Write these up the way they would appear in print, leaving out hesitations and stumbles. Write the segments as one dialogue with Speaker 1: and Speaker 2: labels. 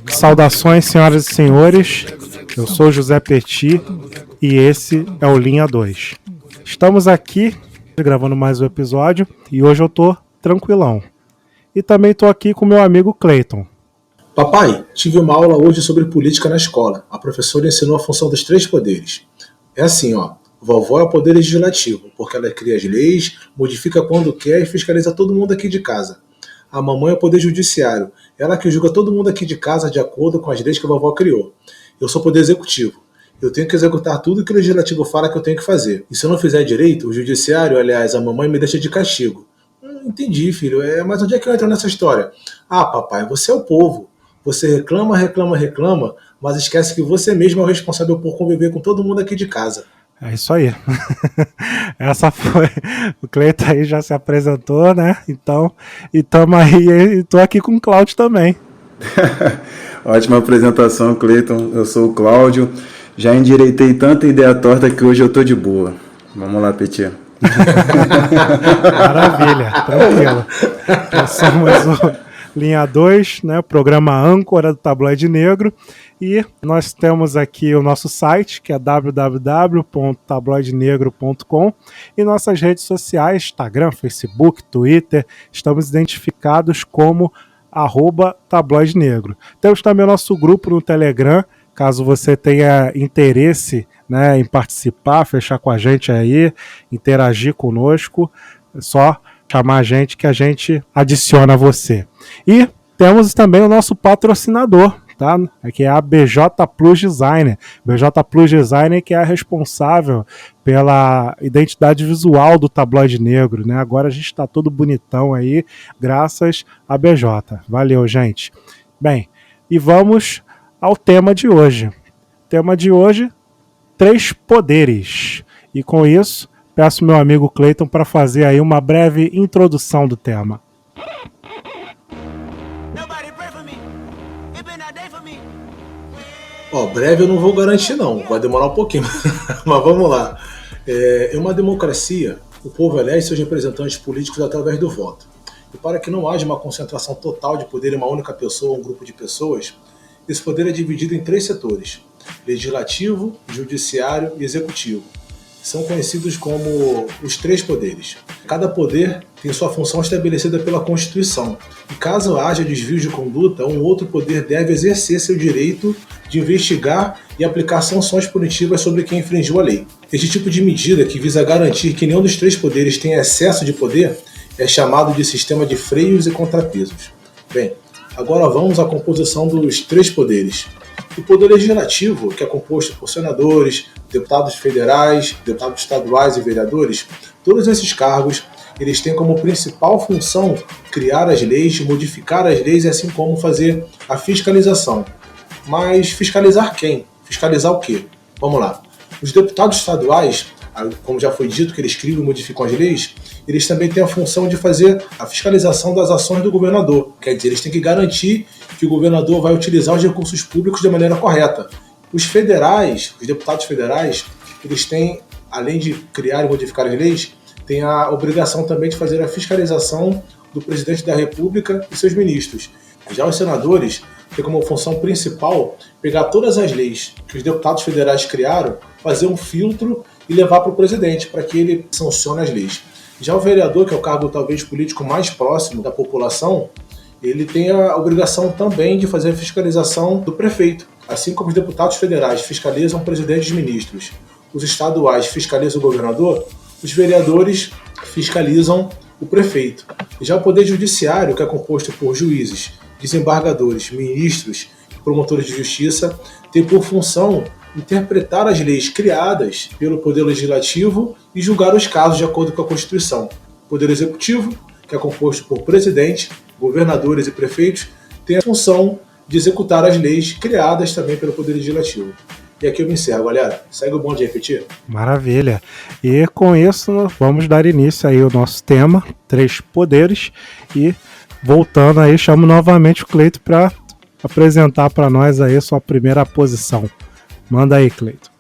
Speaker 1: Saudações, senhoras e senhores, eu sou José Petit e esse é o Linha 2. Estamos aqui gravando mais um episódio e hoje eu tô tranquilão. E também tô aqui com meu amigo Cleiton.
Speaker 2: Papai, tive uma aula hoje sobre política na escola. A professora ensinou a função dos 3 poderes. É assim, ó. Vovó é o poder legislativo, porque ela cria as leis, modifica quando quer e fiscaliza todo mundo aqui de casa. A mamãe é o poder judiciário, ela que julga todo mundo aqui de casa de acordo com as leis que a vovó criou. Eu sou o poder executivo. Eu tenho que executar tudo que o legislativo fala que eu tenho que fazer. E se eu não fizer direito, o judiciário, aliás, a mamãe me deixa de castigo. Entendi, filho. Mas onde é que eu entro nessa história? Ah, papai, você é o povo. Você reclama, mas esquece que você mesmo é o responsável por conviver com todo mundo aqui de casa.
Speaker 1: É isso aí. Essa foi. O Cleiton aí já se apresentou, né? Então, e tamo aí, e tô aqui com o Cláudio também.
Speaker 3: Ótima apresentação, Cleiton. Eu sou o Cláudio. Já endireitei tanta ideia torta que hoje eu tô de boa. Vamos lá, Petit.
Speaker 1: Maravilha, tranquilo. Nós somos o Linha 2, né? Programa âncora do Tabloide Negro. E nós temos aqui o nosso site, que é www.tabloidenegro.com, e nossas redes sociais, Instagram, Facebook, Twitter, estamos identificados como @tabloidenegro. Temos também o nosso grupo no Telegram, caso você tenha interesse, né, em participar, fechar com a gente aí, interagir conosco, é só chamar a gente que a gente adiciona você. E temos também o nosso patrocinador, tá? Que é a BJ Plus Designer. BJ Plus Designer, que é a responsável pela identidade visual do Tabloide Negro, né? Agora a gente está todo bonitão aí, graças a BJ. Valeu, gente. Bem, e vamos ao tema de hoje. Tema de hoje, 3 poderes. E com isso, peço meu amigo Cleiton para fazer aí uma breve introdução do tema.
Speaker 2: Breve eu não vou garantir não, vai demorar um pouquinho, mas vamos lá. Em uma democracia, o povo elege seus representantes políticos através do voto. E para que não haja uma concentração total de poder em uma única pessoa ou um grupo de pessoas, esse poder é dividido em 3 setores: legislativo, judiciário e executivo. São conhecidos como os 3 poderes. Cada poder tem sua função estabelecida pela Constituição. E caso haja desvio de conduta, um outro poder deve exercer seu direito de investigar e aplicar sanções punitivas sobre quem infringiu a lei. Este tipo de medida, que visa garantir que nenhum dos 3 poderes tenha excesso de poder, é chamado de sistema de freios e contrapesos. Bem, agora vamos à composição dos 3 poderes. O poder legislativo, que é composto por senadores, deputados federais, deputados estaduais e vereadores, todos esses cargos, eles têm como principal função criar as leis, modificar as leis e assim como fazer a fiscalização. Mas fiscalizar quem? Fiscalizar o quê? Vamos lá. Os deputados estaduais, como já foi dito que eles criam e modificam as leis, eles também têm a função de fazer a fiscalização das ações do governador. Quer dizer, eles têm que garantir que o governador vai utilizar os recursos públicos de maneira correta. Os federais, os deputados federais, eles têm, além de criar e modificar as leis, têm a obrigação também de fazer a fiscalização do presidente da República e seus ministros. Já os senadores têm como função principal pegar todas as leis que os deputados federais criaram, fazer um filtro e levar para o presidente, para que ele sancione as leis. Já o vereador, que é o cargo talvez político mais próximo da população, ele tem a obrigação também de fazer a fiscalização do prefeito. Assim como os deputados federais fiscalizam o presidente e os ministros, os estaduais fiscalizam o governador, os vereadores fiscalizam o prefeito. Já o poder judiciário, que é composto por juízes, desembargadores, ministros e promotores de justiça, tem por função interpretar as leis criadas pelo Poder Legislativo e julgar os casos de acordo com a Constituição. O Poder Executivo, que é composto por presidente, governadores e prefeitos, tem a função de executar as leis criadas também pelo Poder Legislativo. E aqui eu me encerro, galera. Segue o bonde de repetir.
Speaker 1: Maravilha. E com isso, vamos dar início aí ao nosso tema, 3 poderes. E voltando aí, chamo novamente o Cleiton para apresentar para nós aí sua primeira posição. Manda aí, Cleiton.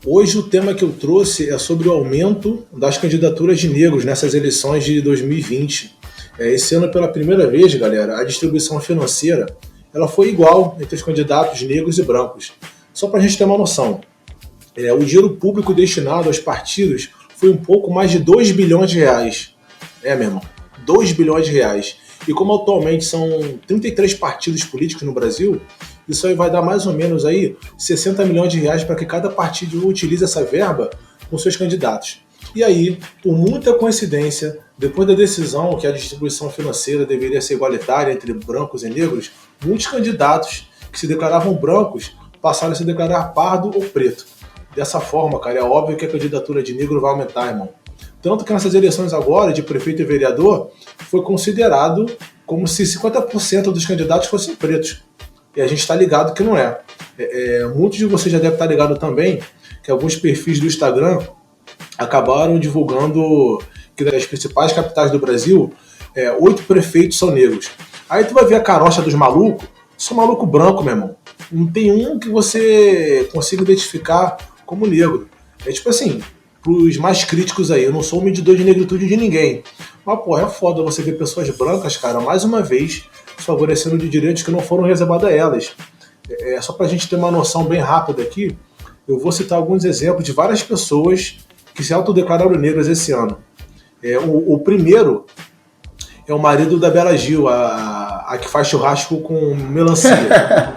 Speaker 2: Hoje o tema que eu trouxe é sobre o aumento das candidaturas de negros nessas eleições de 2020. Esse ano, pela primeira vez, galera, a distribuição financeira ela foi igual entre os candidatos negros e brancos. Só para a gente ter uma noção, o dinheiro público destinado aos partidos foi um pouco mais de 2 bilhões de reais. Meu irmão, 2 bilhões de reais. E como atualmente são 33 partidos políticos no Brasil, isso aí vai dar mais ou menos aí 60 milhões de reais para que cada partido utilize essa verba com seus candidatos. E aí, por muita coincidência, depois da decisão que a distribuição financeira deveria ser igualitária entre brancos e negros, muitos candidatos que se declaravam brancos passaram a se declarar pardo ou preto. Dessa forma, cara, é óbvio que a candidatura de negro vai aumentar, irmão. Tanto que nessas eleições agora, de prefeito e vereador, foi considerado como se 50% dos candidatos fossem pretos. E a gente está ligado que não é. Muitos de vocês já devem estar ligados também que alguns perfis do Instagram acabaram divulgando que das principais capitais do Brasil, 8 prefeitos são negros. Aí tu vai ver a carocha dos malucos, só maluco branco, meu irmão. Não tem um que você consiga identificar como negro. É tipo assim, pros mais críticos aí, eu não sou um medidor de negritude de ninguém. Mas, pô, é foda você ver pessoas brancas, cara, mais uma vez, favorecendo de direitos que não foram reservados a elas. Só pra gente ter uma noção bem rápida aqui, eu vou citar alguns exemplos de várias pessoas que se autodeclararam negras esse ano. O primeiro é o marido da Bela Gil, a que faz churrasco com melancia.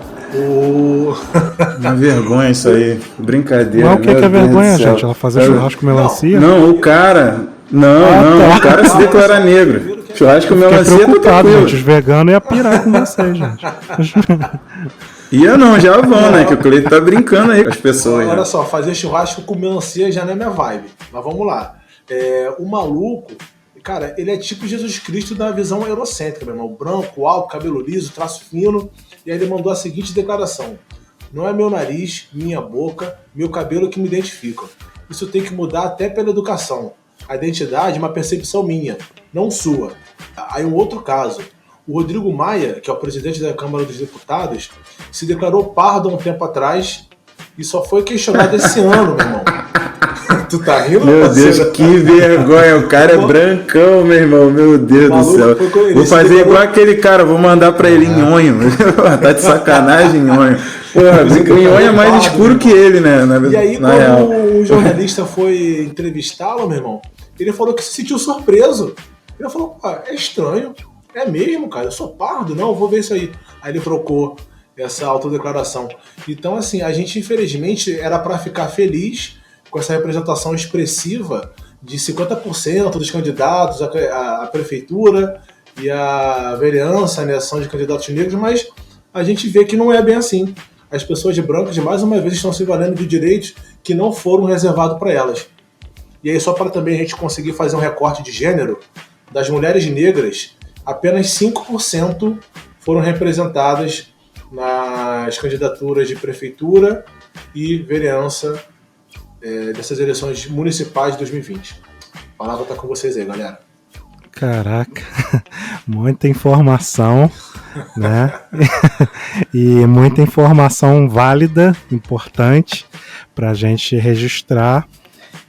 Speaker 3: Uma vergonha isso aí, brincadeira.
Speaker 1: Mas o que é vergonha, gente? Ela fazer churrasco com melancia?
Speaker 3: Não, o cara. Não, o cara se declara negro. Churrasco com melancia tá tranquilo.
Speaker 1: Gente, os veganos iam pirar com vocês, gente.
Speaker 3: Já vão, né? Que o Cleiton tá brincando aí com as pessoas.
Speaker 2: Olha só, fazer churrasco com melancia já não é minha vibe. Mas vamos lá. O maluco, cara, ele é tipo Jesus Cristo da visão eurocêntrica, meu irmão. Branco, alto, cabelo liso, traço fino. E aí ele mandou a seguinte declaração: não é meu nariz, minha boca, meu cabelo que me identificam. Isso tem que mudar até pela educação. A identidade é uma percepção minha, não sua. Aí um outro caso. O Rodrigo Maia, que é o presidente da Câmara dos Deputados, se declarou pardo há um tempo atrás e só foi questionado esse ano, meu irmão. Tu tá rindo?
Speaker 3: Meu Deus, que vergonha. O cara é brancão, meu irmão. Meu Deus do céu. Vou fazer igual aquele cara, vou mandar pra ele nhonho. Tá de sacanagem, nhonho. Porra, nhonho é mais escuro que ele, né?
Speaker 2: E aí, quando o jornalista foi entrevistá-lo, meu irmão, ele falou que se sentiu surpreso. Ele falou, é estranho. É mesmo, cara? Eu sou pardo? Não, eu vou ver isso aí. Aí ele trocou essa autodeclaração. Então, assim, a gente, infelizmente, era para ficar feliz com essa representação expressiva de 50% dos candidatos à prefeitura e à vereança, né, são de candidatos negros, mas a gente vê que não é bem assim. As pessoas de brancas, mais uma vez, estão se valendo de direitos que não foram reservados para elas. E aí, só para também a gente conseguir fazer um recorte de gênero, das mulheres negras, apenas 5% foram representadas nas candidaturas de prefeitura e vereança dessas eleições municipais de 2020. A palavra está com vocês aí, galera.
Speaker 1: Caraca, muita informação, né? E muita informação válida, importante, para a gente registrar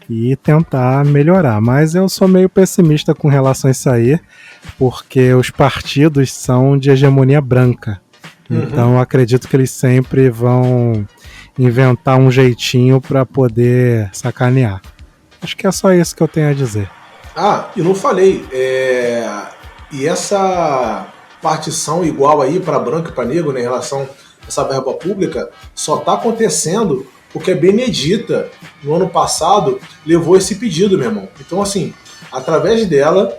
Speaker 1: e tentar melhorar. Mas eu sou meio pessimista com relação a isso aí, porque os partidos são de hegemonia branca. Então eu acredito que eles sempre vão inventar um jeitinho para poder sacanear. Acho que é só isso que eu tenho a dizer.
Speaker 2: E não falei. E essa partição igual aí para branco e para negro, né, em relação a essa verba pública, só está acontecendo porque a Benedita, no ano passado, levou esse pedido, meu irmão. Então, assim, através dela,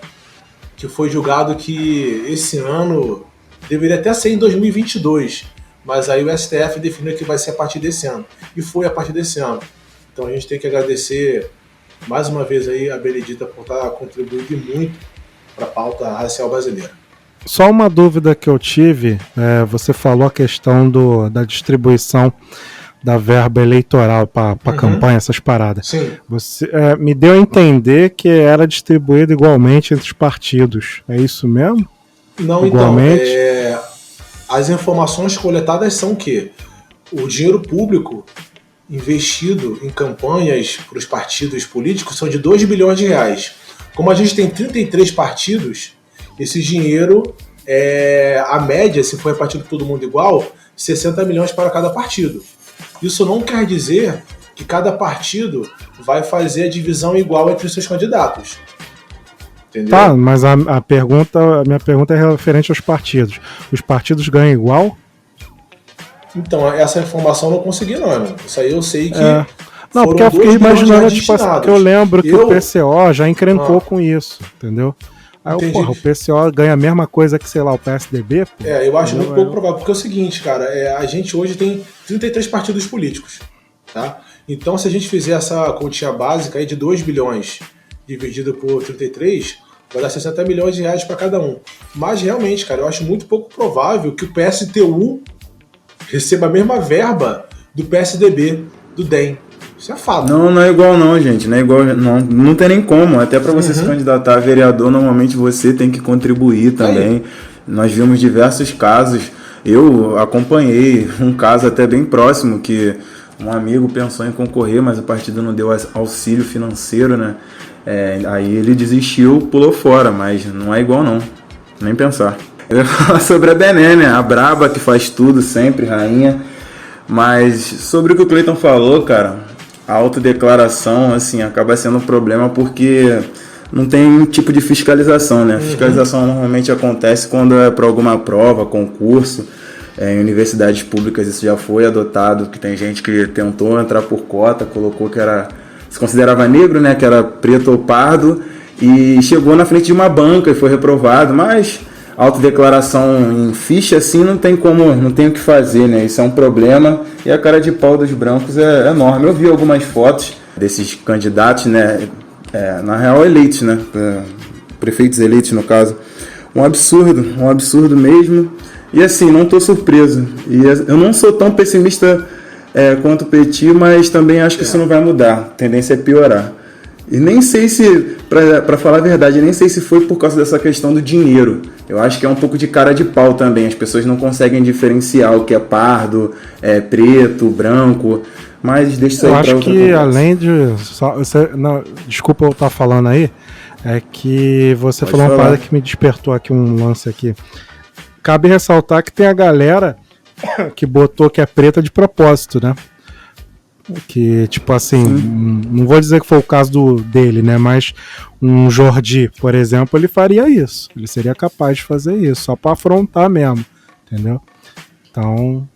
Speaker 2: que foi julgado que esse ano deveria até ser em 2022, mas aí o STF definiu que vai ser a partir desse ano. E foi a partir desse ano. Então a gente tem que agradecer mais uma vez aí a Benedita por estar contribuindo muito para a pauta racial brasileira.
Speaker 1: Só uma dúvida que eu tive, você falou a questão da distribuição da verba eleitoral para campanha, essas paradas.
Speaker 2: Sim.
Speaker 1: Você me deu a entender que era distribuído igualmente entre os partidos. É isso mesmo?
Speaker 2: Não, igualmente? Então, as informações coletadas são que o dinheiro público investido em campanhas para os partidos políticos são de 2 bilhões de reais. Como a gente tem 33 partidos Esse dinheiro, a média, se for repartido todo mundo igual, 60 milhões para cada partido. Isso não quer dizer que cada partido vai fazer a divisão igual entre os seus candidatos. Entendeu?
Speaker 1: Tá, mas a minha pergunta é referente aos partidos. Os partidos ganham igual?
Speaker 2: Então, essa informação eu não consegui, não, irmão. Isso aí eu sei que.
Speaker 1: Não, porque eu fiquei imaginando, tipo assim, que eu lembro que o PCO já encrencou com isso, entendeu? Aí, o PCO ganha a mesma coisa que, sei lá, o PSDB? Pô,
Speaker 2: eu acho muito pouco provável, porque é o seguinte, cara, a gente hoje tem 33 partidos políticos, tá? Então, se a gente fizer essa continha básica aí de 2 bilhões dividido por 33, vai dar 60 milhões de reais para cada um. Mas, realmente, cara, eu acho muito pouco provável que o PSTU receba a mesma verba do PSDB, do DEM. Isso é fato.
Speaker 3: Não é igual não, gente. Não é igual, não tem nem como. Até para você se candidatar a vereador, normalmente você tem que contribuir também. Nós vimos diversos casos. Eu acompanhei um caso até bem próximo, que um amigo pensou em concorrer, mas o partido não deu auxílio financeiro, né? Aí ele desistiu, pulou fora, mas não é igual não. Nem pensar. Eu ia falar sobre a Bené, né? A braba que faz tudo sempre, rainha. Mas sobre o que o Cleiton falou, cara, a autodeclaração, assim, acaba sendo um problema porque não tem tipo de fiscalização, né? Fiscalização normalmente acontece quando é para alguma prova, concurso. Em universidades públicas isso já foi adotado, que tem gente que tentou entrar por cota, colocou que se considerava negro, né? Que era preto ou pardo, e chegou na frente de uma banca e foi reprovado, mas autodeclaração em ficha assim não tem o que fazer, né? Isso é um problema e a cara de pau dos brancos é enorme. Eu vi algumas fotos desses candidatos, né? Na real eleitos, né? Prefeitos eleitos no caso. Um absurdo mesmo. E assim, não estou surpreso. E eu não sou tão pessimista quanto o Petit, mas também acho que isso não vai mudar. A tendência é piorar. E nem sei se, para falar a verdade, nem sei se foi por causa dessa questão do dinheiro. Eu acho que é um pouco de cara de pau também. As pessoas não conseguem diferenciar o que é pardo, preto, branco. Mas deixa isso aí para outra conversa.
Speaker 1: Eu acho que além de... desculpa eu estar falando aí. É que você falou uma parada que me despertou aqui, um lance aqui. Cabe ressaltar que tem a galera que botou que é preta de propósito, né? Que, tipo assim, não vou dizer que foi o caso dele, né? Mas um Jordi, por exemplo, ele faria isso. Ele seria capaz de fazer isso, só pra afrontar mesmo, entendeu? Então,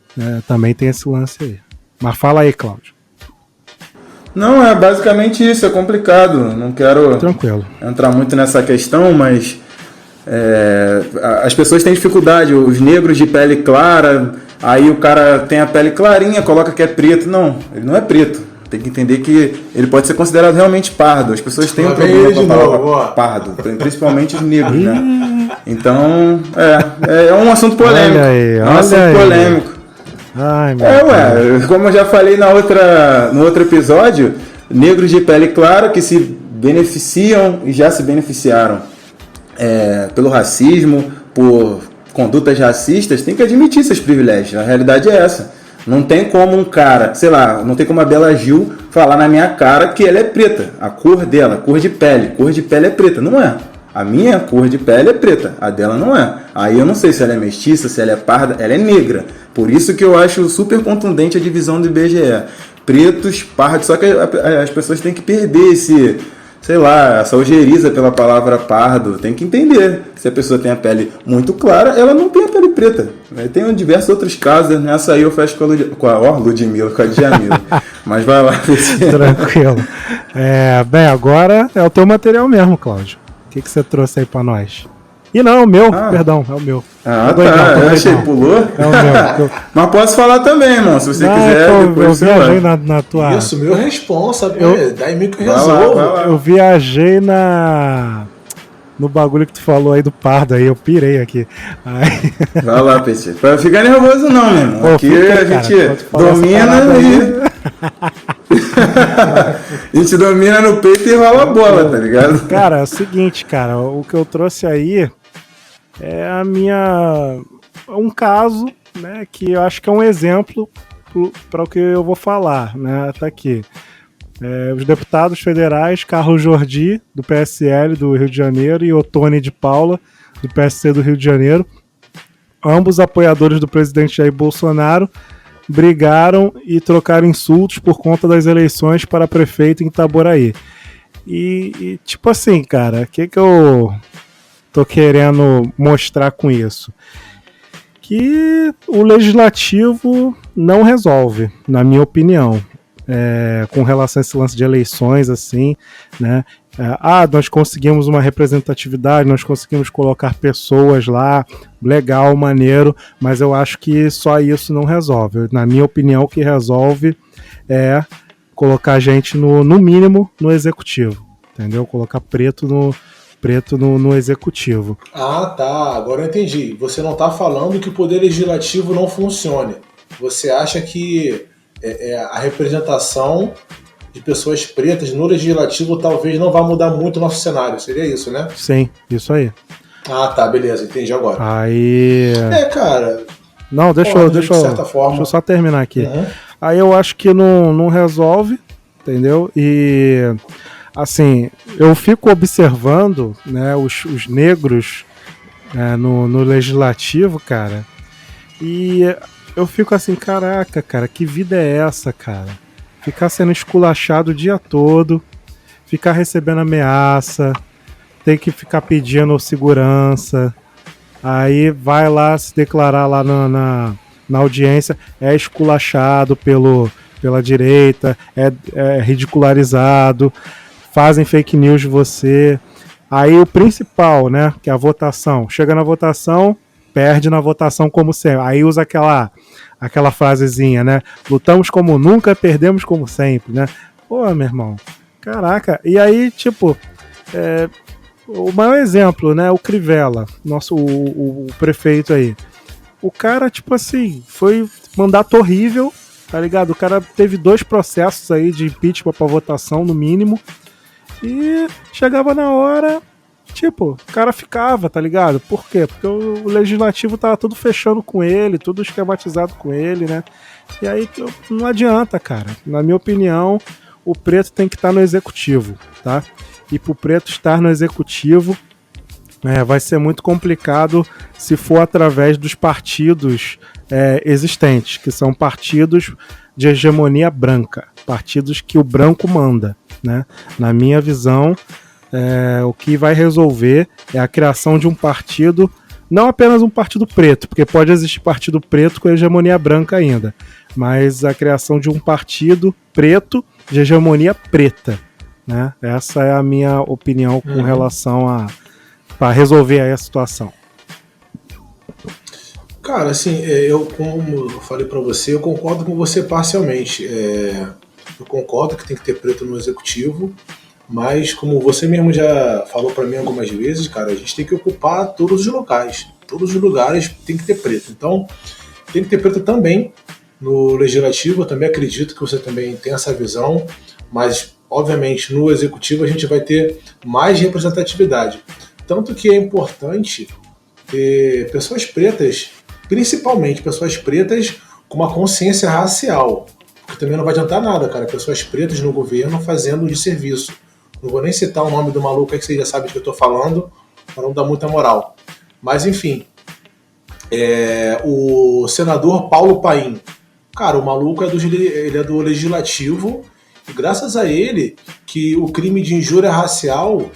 Speaker 1: também tem esse lance aí. Mas fala aí, Cláudio.
Speaker 3: Não, é basicamente isso, é complicado. Não quero entrar muito nessa questão, mas as pessoas têm dificuldade. Os negros de pele clara, aí o cara tem a pele clarinha, coloca que é preto. Não, ele não é preto. Tem que entender que ele pode ser considerado realmente pardo. As pessoas têm um problema com a palavra pardo, principalmente os negros, né? Então, é um assunto polêmico.
Speaker 1: É
Speaker 3: um assunto polêmico.
Speaker 1: Ai,
Speaker 3: como eu já falei no outro episódio, negros de pele clara que se beneficiam e já se beneficiaram pelo racismo, por condutas racistas, tem que admitir seus privilégios. A realidade é essa. Não tem como um cara, sei lá, não tem como a Bela Gil falar na minha cara que ela é preta. A cor dela, cor de pele é preta. Não é. A minha cor de pele é preta, a dela não é. Aí eu não sei se ela é mestiça, se ela é parda, ela é negra. Por isso que eu acho super contundente a divisão do IBGE. Pretos, pardos, só que as pessoas têm que perder essa ojeriza pela palavra pardo. Tem que entender que se a pessoa tem a pele muito clara, ela não tem a pele preta. Tem diversos outros casos, nessa aí eu fecho com a Ludmilla, com a Djamila. Mas vai lá.
Speaker 1: Tranquilo. Bem, agora é o teu material mesmo, Cláudio. O que você trouxe aí pra nós? E não, o meu, perdão, é o meu.
Speaker 3: Eu achei, pulou?
Speaker 1: É o meu.
Speaker 3: Mas posso falar também, irmão, se você quiser.
Speaker 1: Eu viajei na tua...
Speaker 2: Isso, meu responsa, daí meio que eu resolvo.
Speaker 1: Eu viajei no bagulho que tu falou aí do pardo, aí eu pirei aqui.
Speaker 3: Vai lá, Petit. Pra ficar nervoso não, meu irmão. Aqui a gente domina e... a gente domina no peito e rola a bola, tá ligado?
Speaker 1: Cara, é o seguinte, cara, o que eu trouxe aí é um caso, né, que eu acho que é um exemplo para o que eu vou falar, né, tá aqui. Os deputados federais Carlos Jordi, do PSL do Rio de Janeiro, e Ottoni de Paula, do PSC do Rio de Janeiro, ambos apoiadores do presidente Jair Bolsonaro, brigaram e trocaram insultos por conta das eleições para prefeito em Itaboraí. E tipo assim, cara, o que eu tô querendo mostrar com isso? Que o legislativo não resolve, na minha opinião, com relação a esse lance de eleições, assim, né? Nós conseguimos uma representatividade, nós conseguimos colocar pessoas lá, legal, maneiro, mas eu acho que só isso não resolve. Na minha opinião, o que resolve é colocar gente, no mínimo, no executivo, entendeu? Colocar preto no executivo.
Speaker 2: Ah, tá. Agora eu entendi. Você não está falando que o poder legislativo não funcione. Você acha que a representação de pessoas pretas no legislativo talvez não vá mudar muito o nosso cenário. Seria isso, né?
Speaker 1: Sim, isso aí.
Speaker 2: Ah, tá. Beleza. Entendi agora.
Speaker 1: Aí...
Speaker 2: cara...
Speaker 1: Não, deixa eu só terminar aqui.
Speaker 2: Uhum.
Speaker 1: Aí eu acho que não resolve, entendeu? E... assim, eu fico observando, né, os negros no legislativo, cara, e eu fico assim, caraca, cara, que vida é essa, cara? Ficar sendo esculachado o dia todo, ficar recebendo ameaça, ter que ficar pedindo segurança, aí vai lá se declarar lá na audiência, é esculachado pela direita, é ridicularizado, fazem fake news de você. Aí o principal, né, que é a votação. Chega na votação, perde na votação como sempre. Aí usa aquela frasezinha, né? Lutamos como nunca, perdemos como sempre, né? Pô, meu irmão, caraca. E aí, tipo, o maior exemplo, né, o Crivella, o prefeito aí. O cara, tipo assim, foi mandato horrível, tá ligado? O cara teve 2 processos aí de impeachment pra votação, no mínimo. E chegava na hora, tipo, o cara ficava, tá ligado? Por quê? Porque o legislativo tava tudo fechando com ele, tudo esquematizado com ele, né? E aí não adianta, cara. Na minha opinião, o preto tem que estar no executivo, tá? E pro preto estar no executivo, vai ser muito complicado se for através dos partidos existentes, que são partidos de hegemonia branca, partidos que o branco manda, né? Na minha visão, o que vai resolver é a criação de um partido, não apenas um partido preto, porque pode existir partido preto com hegemonia branca ainda, mas a criação de um partido preto de hegemonia preta, né? Essa é a minha opinião com relação para resolver aí a situação.
Speaker 2: Cara, assim, como eu falei pra você, eu concordo com você parcialmente. Eu concordo que tem que ter preto no executivo, mas como você mesmo já falou pra mim algumas vezes, cara, a gente tem que ocupar todos os locais. Todos os lugares tem que ter preto. Então, tem que ter preto também no legislativo. Eu também acredito que você também tem essa visão, mas, obviamente, no executivo a gente vai ter mais representatividade. Tanto que é importante ter pessoas pretas, principalmente pessoas pretas com uma consciência racial. Porque também não vai adiantar nada, cara, pessoas pretas no governo fazendo de serviço. Não vou nem citar o nome do maluco aí que você já sabe de que eu tô falando, para não dar muita moral. Mas enfim, o senador Paulo Paim, cara, o maluco ele é do legislativo, e graças a ele que o crime de injúria racial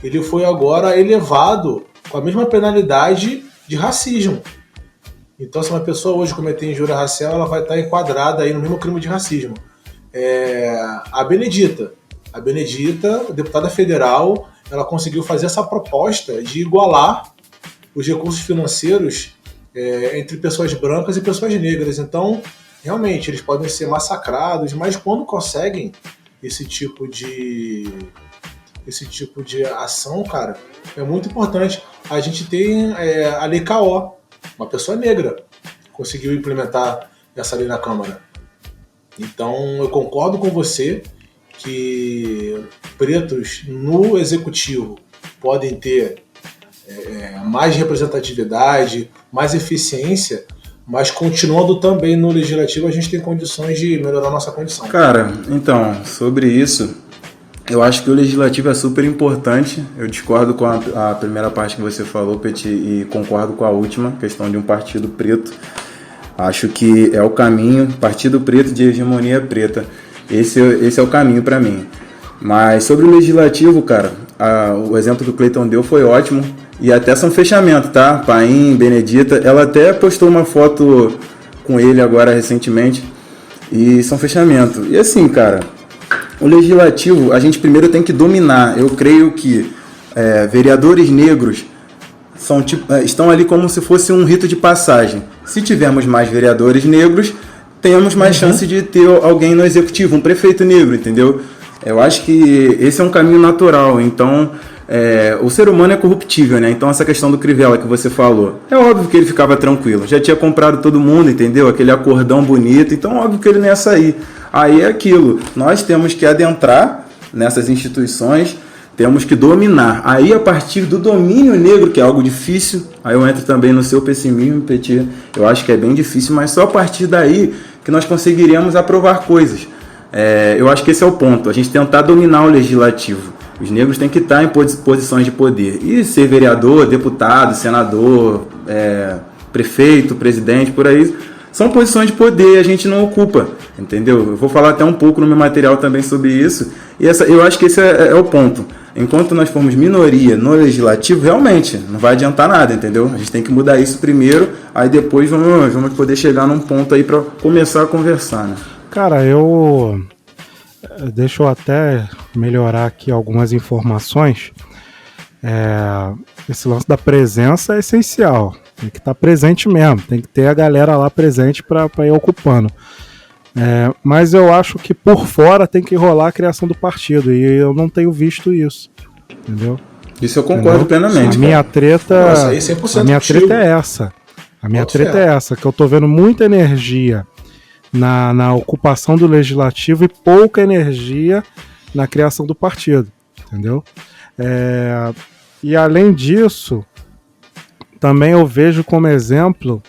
Speaker 2: ele foi agora elevado com a mesma penalidade de racismo. Então, se uma pessoa hoje cometer injúria racial, ela vai estar enquadrada aí no mesmo crime de racismo. A Benedita, deputada federal, ela conseguiu fazer essa proposta de igualar os recursos financeiros entre pessoas brancas e pessoas negras. Então, realmente, eles podem ser massacrados, mas quando conseguem esse tipo de ação, cara, é muito importante. A gente tem a Lei K.O., uma pessoa negra conseguiu implementar essa lei na Câmara. Então, eu concordo com você que pretos no executivo podem ter mais representatividade, mais eficiência, mas continuando também no legislativo, a gente tem condições de melhorar a nossa condição.
Speaker 3: Cara, então, sobre isso, Eu acho que o legislativo é super importante. Eu discordo com a primeira parte que você falou, Petit, e concordo com a última, questão de um partido preto. Acho que é o caminho, partido preto de hegemonia preta. Esse é o caminho para mim. Mas sobre o legislativo, cara, o exemplo que o Cleiton deu foi ótimo. E até são fechamento, tá? Paim, Benedita, ela até postou uma foto com ele agora recentemente. E são fechamento. E assim, cara, o legislativo a gente primeiro tem que dominar. Eu creio que vereadores negros estão ali como se fosse um rito de passagem. Se tivermos mais vereadores negros, temos mais chance de ter alguém no executivo, um prefeito negro, entendeu? Eu acho que esse é um caminho natural. Então, o ser humano é corruptível, né? Então, essa questão do Crivella que você falou, é óbvio que ele ficava tranquilo. Já tinha comprado todo mundo, entendeu? Aquele acordão bonito. Então, óbvio que ele não ia sair. Aí é aquilo. Nós temos que adentrar nessas instituições, temos que dominar. Aí, a partir do domínio negro, que é algo difícil, aí eu entro também no seu pessimismo, Petit. Eu acho que é bem difícil, mas só a partir daí que nós conseguiríamos aprovar coisas. Eu acho que esse é o ponto. A gente tentar dominar o legislativo. Os negros têm que estar em posições de poder. E ser vereador, deputado, senador, prefeito, presidente, por aí, são posições de poder e a gente não ocupa, entendeu? Eu vou falar até um pouco no meu material também sobre isso. E eu acho que esse é o ponto. Enquanto nós formos minoria no legislativo, realmente não vai adiantar nada, entendeu? A gente tem que mudar isso primeiro, aí depois vamos poder chegar num ponto aí para começar a conversar, né?
Speaker 1: Cara, deixa eu até melhorar aqui algumas informações. Esse lance da presença é essencial. Tem que estar presente mesmo. Tem que ter a galera lá presente para ir ocupando. Mas eu acho que por fora tem que rolar a criação do partido. E eu não tenho visto isso. Entendeu?
Speaker 3: Isso eu concordo plenamente.
Speaker 1: A minha treta,
Speaker 2: Nossa, aí 100%
Speaker 1: a minha treta é essa. A minha treta é essa. Que eu tô vendo muita energia na ocupação do legislativo e pouca energia na criação do partido, entendeu? E além disso, também eu vejo como exemplo,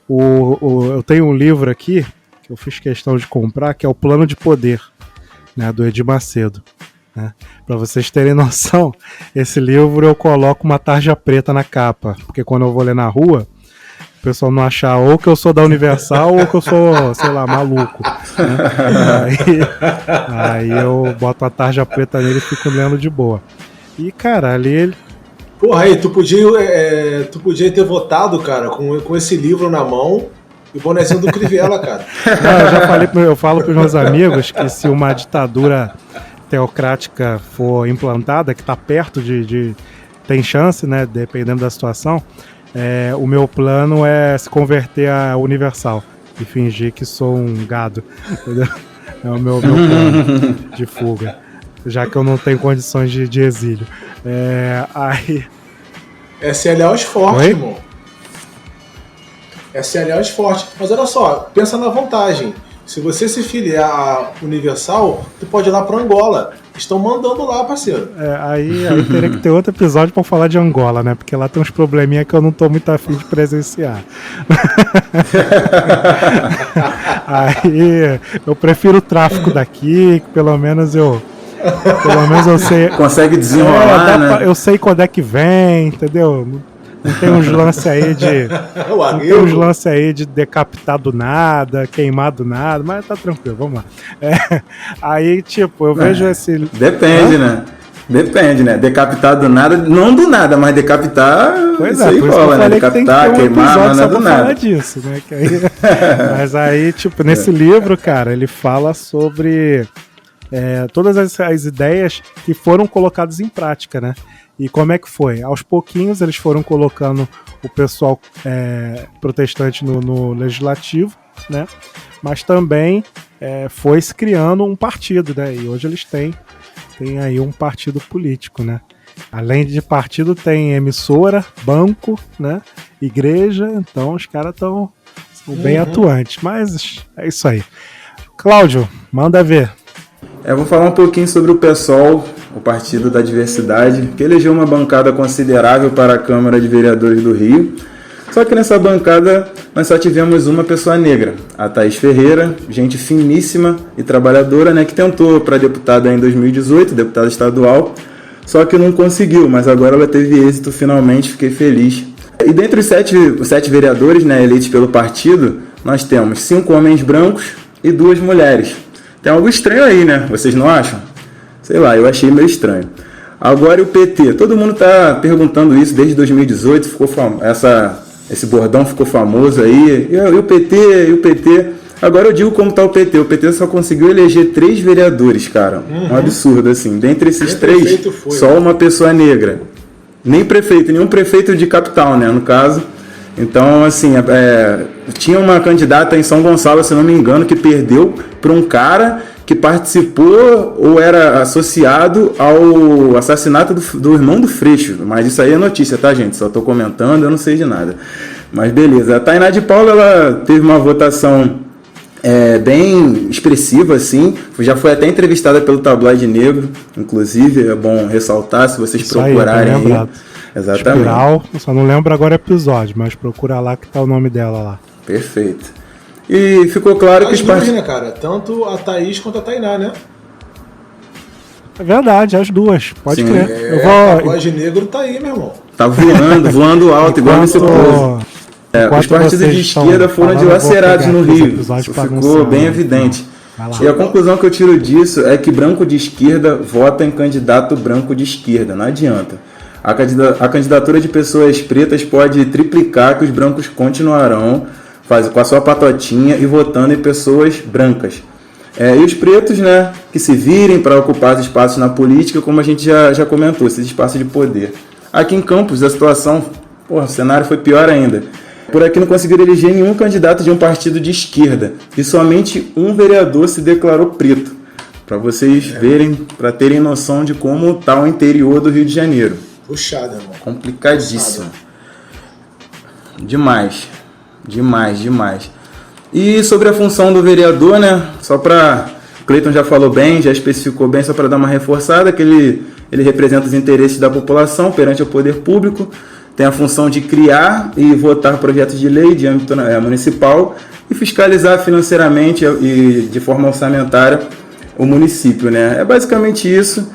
Speaker 1: eu tenho um livro aqui, que eu fiz questão de comprar, que é o Plano de Poder, né, do Edir Macedo. Né? Para vocês terem noção, esse livro eu coloco uma tarja preta na capa, porque quando eu vou ler na rua, o pessoal não achar ou que eu sou da Universal ou que eu sou, sei lá, maluco. Né? Aí eu boto a tarja preta nele e fico lendo de boa. E, cara, ali ele...
Speaker 2: Porra, aí, tu podia ter votado, cara, com esse livro na mão e o bonezinho do Crivella, cara.
Speaker 1: Não, eu falo pros meus amigos que se uma ditadura teocrática for implantada, que tá perto de tem chance, né, dependendo da situação... o meu plano é se converter a Universal e fingir que sou um gado, entendeu? É o meu plano de fuga, já que eu não tenho condições de exílio. Aí...
Speaker 2: SLA aos fortes,
Speaker 1: Oi?
Speaker 2: irmão. SLA aos fortes. Mas olha só, pensa na vantagem. Se você se filiar a Universal, tu pode ir lá pra Angola. Estão mandando lá, parceiro.
Speaker 1: Aí teria que ter outro episódio pra falar de Angola, né? Porque lá tem uns probleminha que eu não tô muito afim de presenciar. Aí eu prefiro o tráfico daqui, que pelo menos eu sei.
Speaker 3: Consegue desenrolar, né?
Speaker 1: Eu sei quando é que vem, entendeu? Não tem uns lances aí de decapitar do nada, queimar do nada, mas tá tranquilo, vamos lá. Aí, tipo, eu vejo esse...
Speaker 3: Depende, né? Depende, né? Decapitar do nada, não do nada, mas decapitar,
Speaker 1: pois
Speaker 3: isso aí rola, né? Decapitar, queimar, mas não é do nada.
Speaker 1: Disso, né? Que aí... Mas aí, tipo, nesse livro, cara, ele fala sobre todas as ideias que foram colocadas em prática, né? E como é que foi? Aos pouquinhos eles foram colocando o pessoal protestante no legislativo, né? Mas também foi se criando um partido, né? E hoje eles têm aí um partido político, né? Além de partido tem emissora, banco, né? Igreja, então os caras são bem atuantes. Mas é isso aí. Cláudio, manda ver.
Speaker 3: Eu vou falar um pouquinho sobre o PSOL, o Partido da Diversidade, que elegeu uma bancada considerável para a Câmara de Vereadores do Rio. Só que nessa bancada nós só tivemos uma pessoa negra, a Thaís Ferreira, gente finíssima e trabalhadora, né, que tentou para deputada em 2018, deputada estadual, só que não conseguiu, mas agora ela teve êxito finalmente, fiquei feliz. E dentre os sete vereadores, né, eleitos pelo partido, nós temos 5 homens brancos e 2 mulheres. Tem algo estranho aí, né? Vocês não acham? Sei lá, eu achei meio estranho. Agora o PT, todo mundo está perguntando isso desde 2018, esse bordão ficou famoso aí, e o PT. Agora eu digo como está o PT só conseguiu eleger 3 vereadores, cara, um absurdo assim, dentre esses 3, só uma pessoa negra, nenhum prefeito de capital, né, no caso. Então, assim, tinha uma candidata em São Gonçalo, se não me engano, que perdeu para um cara que participou ou era associado ao assassinato do irmão do Freixo. Mas isso aí é notícia, tá, gente? Só tô comentando, eu não sei de nada. Mas beleza. A Tainá de Paula, ela teve uma votação bem expressiva, assim. Já foi até entrevistada pelo Tabloide Negro, inclusive, é bom ressaltar, se vocês procurarem aí. Exatamente.
Speaker 1: Espiral, eu só não lembro agora o episódio, mas procura lá que tá o nome dela lá.
Speaker 3: Perfeito. E ficou claro que os
Speaker 2: partidos... né, cara? Tanto a Thaís quanto a Tainá, né?
Speaker 1: É verdade, as duas. Pode crer.
Speaker 2: O Pagode Negro tá aí, meu irmão.
Speaker 3: Tá voando alto, igual esse povo. Os partidos de esquerda foram dilacerados no Rio. Isso ficou bem evidente. E a conclusão que eu tiro disso é que branco de esquerda vota em candidato branco de esquerda. Não adianta. A candidatura de pessoas pretas pode triplicar que os brancos continuarão com a sua patotinha e votando em pessoas brancas. E os pretos, né, que se virem para ocupar os espaços na política, como a gente já comentou, esses espaços de poder. Aqui em Campos, a situação, o cenário foi pior ainda. Por aqui não conseguiram eleger nenhum candidato de um partido de esquerda e somente um vereador se declarou preto. Para vocês verem, para terem noção de como está o interior do Rio de Janeiro.
Speaker 2: Puxado, irmão.
Speaker 3: Complicadíssimo. Demais. E sobre a função do vereador, né? Só para... O Cleiton já falou bem, já especificou bem, só para dar uma reforçada, que ele representa os interesses da população perante o poder público, tem a função de criar e votar projetos de lei de âmbito municipal e fiscalizar financeiramente e de forma orçamentária o município, né? É basicamente isso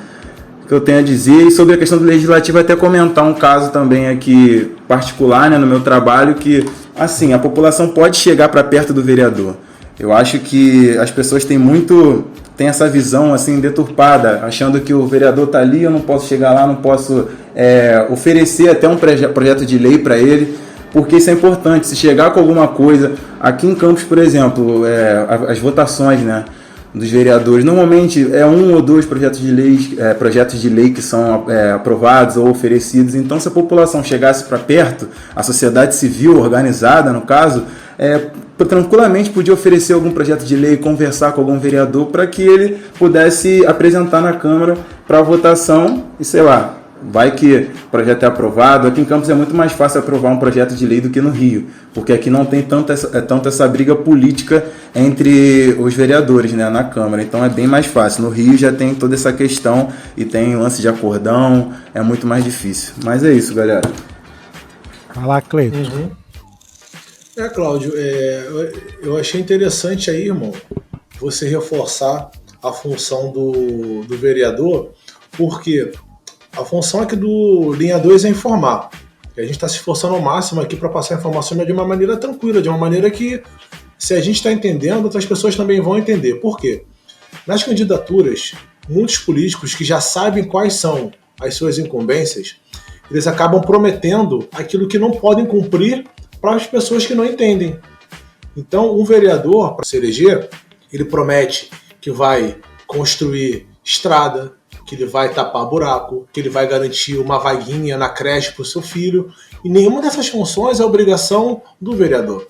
Speaker 3: que eu tenho a dizer. E sobre a questão do legislativo, até comentar um caso também aqui particular, né, no meu trabalho, que assim, a população pode chegar para perto do vereador. Eu acho que as pessoas têm essa visão assim deturpada, achando que o vereador está ali, eu não posso chegar lá, não posso oferecer até um projeto de lei para ele, porque isso é importante. Se chegar com alguma coisa, aqui em Campos, por exemplo, as votações, né, dos vereadores, normalmente 1 ou 2 projetos de lei que são aprovados ou oferecidos. Então, se a população chegasse para perto, a sociedade civil organizada, no caso, tranquilamente podia oferecer algum projeto de lei, conversar com algum vereador para que ele pudesse apresentar na Câmara para votação e, sei lá, vai que o projeto é aprovado. Aqui em Campos é muito mais fácil aprovar um projeto de lei do que no Rio, porque aqui não tem tanto essa briga política entre os vereadores, né, na Câmara. Então é bem mais fácil. No Rio já tem toda essa questão e tem lance de acordão, é muito mais difícil. Mas é isso, galera.
Speaker 1: Vai lá, Cleiton.
Speaker 2: Cláudio, eu achei interessante aí, irmão, você reforçar a função do vereador, porque a função aqui do Linha 2 é informar. E a gente está se esforçando ao máximo aqui para passar a informação de uma maneira tranquila, de uma maneira que, se a gente está entendendo, outras pessoas também vão entender. Por quê? Nas candidaturas, muitos políticos que já sabem quais são as suas incumbências, eles acabam prometendo aquilo que não podem cumprir para as pessoas que não entendem. Então, um vereador, para se eleger, ele promete que vai construir estrada, que ele vai tapar buraco, que ele vai garantir uma vaguinha na creche para o seu filho, e nenhuma dessas funções é obrigação do vereador.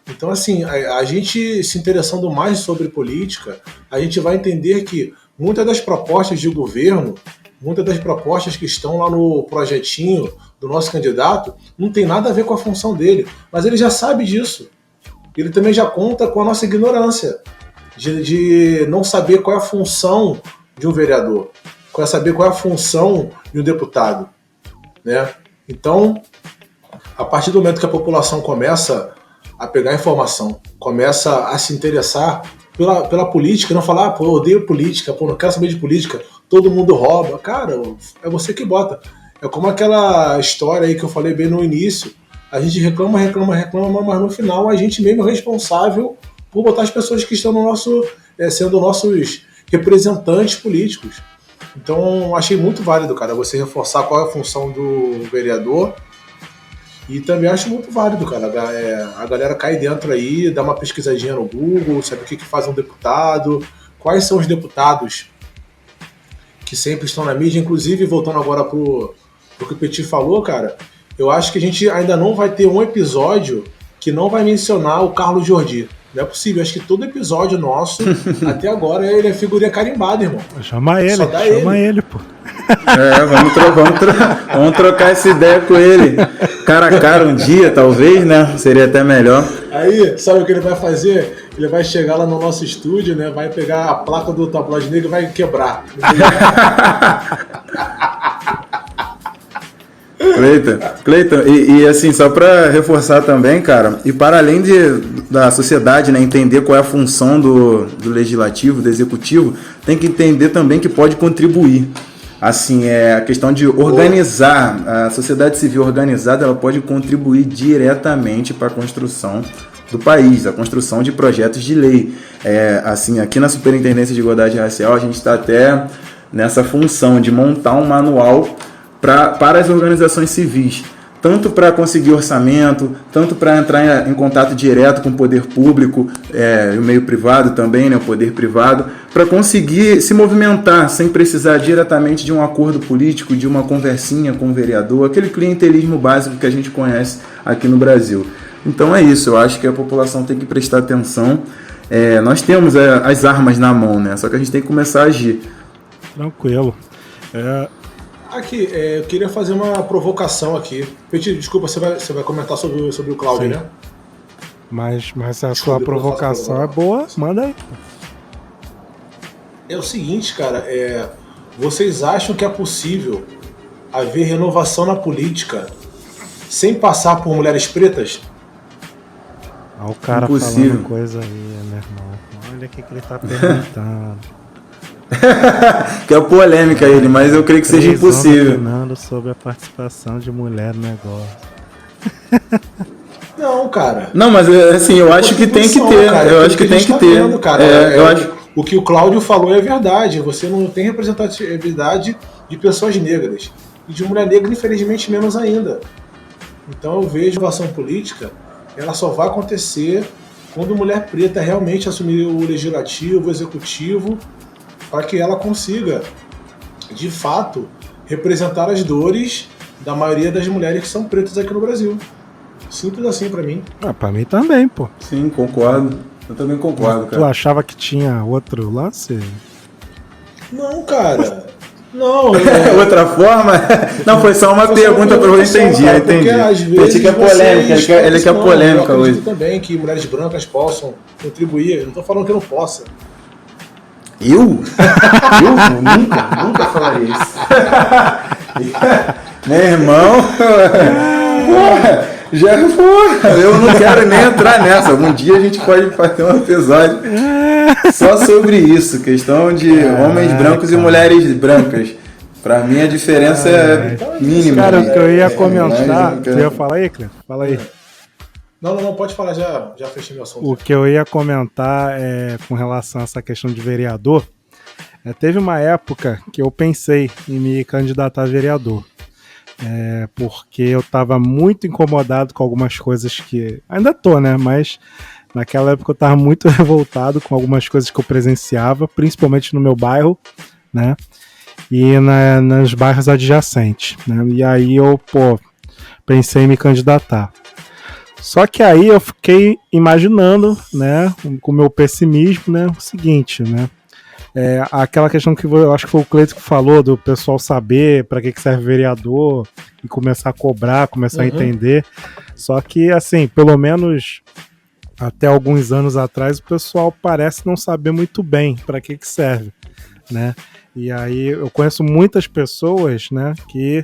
Speaker 2: Então, assim, a gente se interessando mais sobre política, a gente vai entender que muitas das propostas de governo, muitas das propostas que estão lá no projetinho do nosso candidato, não tem nada a ver com a função dele, mas ele já sabe disso. Ele também já conta com a nossa ignorância de não saber qual é a função de um vereador, saber qual é a função de um deputado, né? Então, A partir do momento que a população começa a pegar informação, começa a se interessar pela política, não falar, pô, eu odeio política, pô, não quero saber de política, todo mundo rouba. Cara, é você que bota. É como aquela história aí que eu falei bem no início, a gente reclama, mas no final a gente mesmo é responsável por botar as pessoas que estão no nosso, sendo nossos representantes políticos. Então, achei muito válido, cara, você reforçar qual é a função do vereador. E também acho muito válido, cara, a galera cai dentro aí, dá uma pesquisadinha no Google, sabe o que faz um deputado, quais são os deputados que sempre estão na mídia. Inclusive, voltando agora pro que o Petit falou, cara, eu acho que a gente ainda não vai ter um episódio que não vai mencionar o Carlos Jordi. Não é possível, acho que todo episódio nosso, até agora, ele é figurinha carimbada, irmão.
Speaker 1: Chama ele, pô.
Speaker 3: Vamos trocar essa ideia com ele. Cara a cara um dia, talvez, né? Seria até melhor.
Speaker 2: Aí, sabe o que ele vai fazer? Ele vai chegar lá no nosso estúdio, né? Vai pegar a placa do Tabloide Negro e vai quebrar.
Speaker 3: Cleiton, e assim, só para reforçar também, cara, e para além da sociedade, né, entender qual é a função do legislativo, do executivo, tem que entender também que pode contribuir. Assim, a questão de organizar, a sociedade civil organizada, ela pode contribuir diretamente para a construção do país, a construção de projetos de lei. Assim, aqui na Superintendência de Igualdade Racial, a gente está até nessa função de montar um manual para as organizações civis, tanto para conseguir orçamento, tanto para entrar em contato direto com o poder público, o meio privado também, né, o poder privado, para conseguir se movimentar sem precisar diretamente de um acordo político, de uma conversinha com o vereador, aquele clientelismo básico que a gente conhece aqui no Brasil. Então é isso, eu acho que a população tem que prestar atenção. Nós temos as armas na mão, né, só que a gente tem que começar a agir.
Speaker 1: Tranquilo.
Speaker 2: Aqui, eu queria fazer uma provocação aqui. Petit, desculpa, você vai comentar sobre o Cláudio, né?
Speaker 1: Mas se a sua provocação é boa, manda aí.
Speaker 2: É o seguinte, cara, vocês acham que é possível haver renovação na política sem passar por mulheres pretas?
Speaker 1: Olha o cara
Speaker 3: Impossível.
Speaker 1: Falando coisa aí, meu irmão. Olha o que ele tá perguntando.
Speaker 3: Que é polêmica ele, mas eu creio que seja impossível.
Speaker 1: Opinando sobre a participação de mulher no negócio.
Speaker 2: Não, cara.
Speaker 3: Não, mas assim, eu acho que tem que ter.
Speaker 2: Cara,
Speaker 3: eu acho que tem que ter.
Speaker 2: Vendo, cara.
Speaker 3: Eu acho...
Speaker 2: O que o Cláudio falou é verdade. Você não tem representatividade de pessoas negras. E de mulher negra, infelizmente, menos ainda. Então eu vejo a ação política, ela só vai acontecer quando mulher preta realmente assumir o legislativo, o executivo, para que ela consiga, de fato, representar as dores da maioria das mulheres que são pretas aqui no Brasil. Simples assim pra mim.
Speaker 1: Pra mim também, pô.
Speaker 3: Sim, concordo. Eu também concordo, cara.
Speaker 1: Tu achava que tinha outro lance?
Speaker 2: Não, cara. Não.
Speaker 3: Outra forma? Não, foi só uma pergunta para eu entendi. Eu entendi.
Speaker 2: Às vezes
Speaker 3: ele quer polêmica, ele quer polêmica hoje.
Speaker 2: Eu também que mulheres brancas possam contribuir. Eu não tô falando que não possa.
Speaker 3: Eu nunca falaria isso. Meu irmão, eu não quero nem entrar nessa. Um dia a gente pode fazer um episódio só sobre isso, questão de homens brancos e mulheres brancas. Pra mim a diferença é mínima.
Speaker 1: Cara, o que eu ia comentar, você ia falar aí, Cleber? Fala aí.
Speaker 2: Não, pode falar, já fechei meu assunto.
Speaker 1: O que eu ia comentar com relação a essa questão de vereador, teve uma época que eu pensei em me candidatar a vereador, porque eu estava muito incomodado com algumas coisas que... Ainda tô, né? Mas naquela época eu estava muito revoltado com algumas coisas que eu presenciava, principalmente no meu bairro, né? E nos bairros adjacentes, né? E aí eu, pensei em me candidatar. Só que aí eu fiquei imaginando, né, com o meu pessimismo, né, o seguinte, né, aquela questão que eu acho que foi o Cleiton que falou, do pessoal saber para que serve vereador e começar a cobrar, começar a entender. Só que, assim, pelo menos até alguns anos atrás, o pessoal parece não saber muito bem para que serve, né. E aí eu conheço muitas pessoas, né, que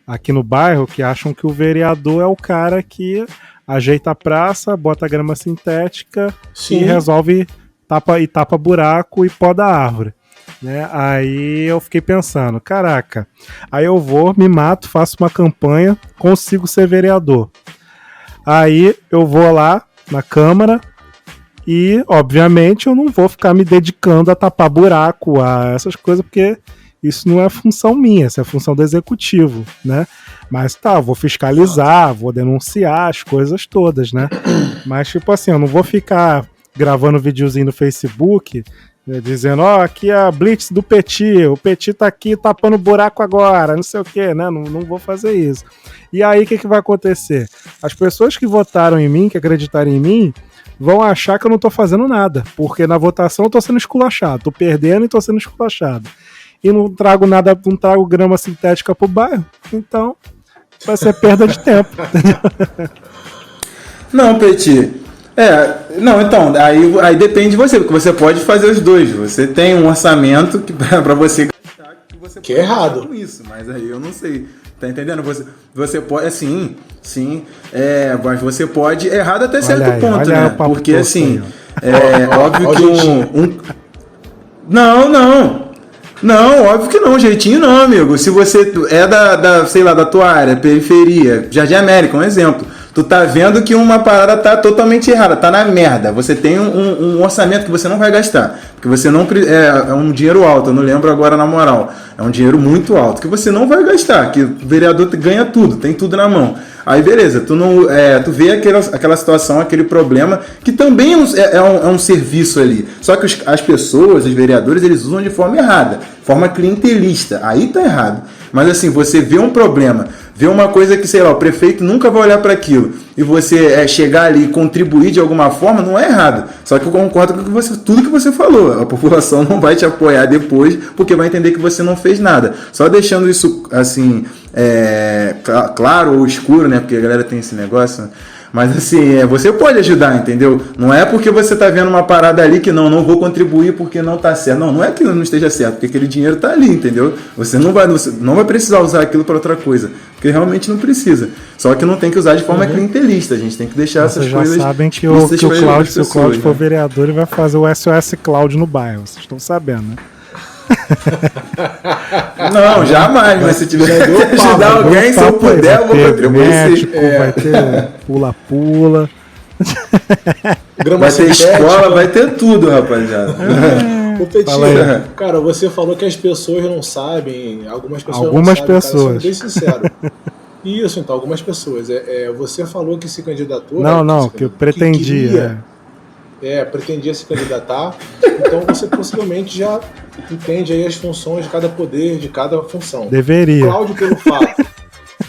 Speaker 1: aqui no bairro que acham que o vereador é o cara que ajeita a praça, bota grama sintética e resolve tapa buraco e poda a árvore. Né? Aí eu fiquei pensando, caraca, aí eu vou, me mato, faço uma campanha, consigo ser vereador. Aí eu vou lá na Câmara e, obviamente, eu não vou ficar me dedicando a tapar buraco, a essas coisas, porque isso não é função minha, isso é função do executivo, né? Mas tá, vou fiscalizar, vou denunciar as coisas todas, né? Mas, tipo assim, eu não vou ficar gravando videozinho no Facebook, né, dizendo, aqui é a Blitz do Petit, o Petit tá aqui tapando buraco agora, não sei o que, né? Não vou fazer isso. E aí, o que vai acontecer? As pessoas que votaram em mim, que acreditaram em mim, vão achar que eu não tô fazendo nada, porque na votação eu tô sendo esculachado, tô perdendo e tô sendo esculachado. E não trago nada, não trago grama sintética pro bairro, então vai ser perda de tempo.
Speaker 3: Não, Petit. Então, aí depende de você, porque você pode fazer os dois. Você tem um orçamento para você gastar que você
Speaker 2: que é errado
Speaker 3: com isso, mas aí eu não sei. Tá entendendo? Você pode, sim, mas você pode, errado até certo ponto, né? Porque assim, óbvio que Não, óbvio que não, jeitinho não, amigo. Se você é da tua área, periferia, Jardim América, um exemplo. Tu tá vendo que uma parada tá totalmente errada, tá na merda. Você tem um orçamento que você não vai gastar. Porque você não... É um dinheiro alto, eu não lembro agora na moral. É um dinheiro muito alto, que você não vai gastar. Que o vereador ganha tudo, tem tudo na mão. Aí beleza, tu vê aquela situação, aquele problema, que também é um serviço ali. Só que as pessoas, os vereadores, eles usam de forma errada. Forma clientelista. Aí tá errado. Mas assim, você vê um problema, vê uma coisa que, sei lá, o prefeito nunca vai olhar para aquilo, e você chegar ali e contribuir de alguma forma, não é errado. Só que eu concordo com tudo que você falou. A população não vai te apoiar depois, porque vai entender que você não fez nada. Só deixando isso, assim, claro ou escuro, né? Porque a galera tem esse negócio... Mas assim, você pode ajudar, entendeu? Não é porque você tá vendo uma parada ali que não vou contribuir porque não tá certo. Não é que não esteja certo, porque aquele dinheiro tá ali, entendeu? Você não vai precisar usar aquilo para outra coisa, porque realmente não precisa. Só que não tem que usar de forma clientelista, a gente tem que deixar essas coisas...
Speaker 1: Vocês já sabem que o Cláudio, se o Cláudio for vereador, ele vai fazer o SOS Cláudio no bairro, vocês estão sabendo, né?
Speaker 3: Não, jamais, mas se tiver que ajudar alguém, se eu puder, eu vou contribuir.
Speaker 1: Vai ter pula-pula.
Speaker 3: Vai ter escola, vai ter tudo, rapaziada.
Speaker 2: Ô, Petit, cara, você falou que as pessoas não sabem, algumas pessoas não sabem,
Speaker 1: pessoas.
Speaker 2: Cara, bem sincero. Isso, então, algumas pessoas. Você falou que se candidatou...
Speaker 1: que eu pretendia.
Speaker 2: Pretendia se candidatar, então você possivelmente já entende aí as funções de cada poder, de cada função.
Speaker 1: Deveria.
Speaker 2: O Cláudio, pelo fato...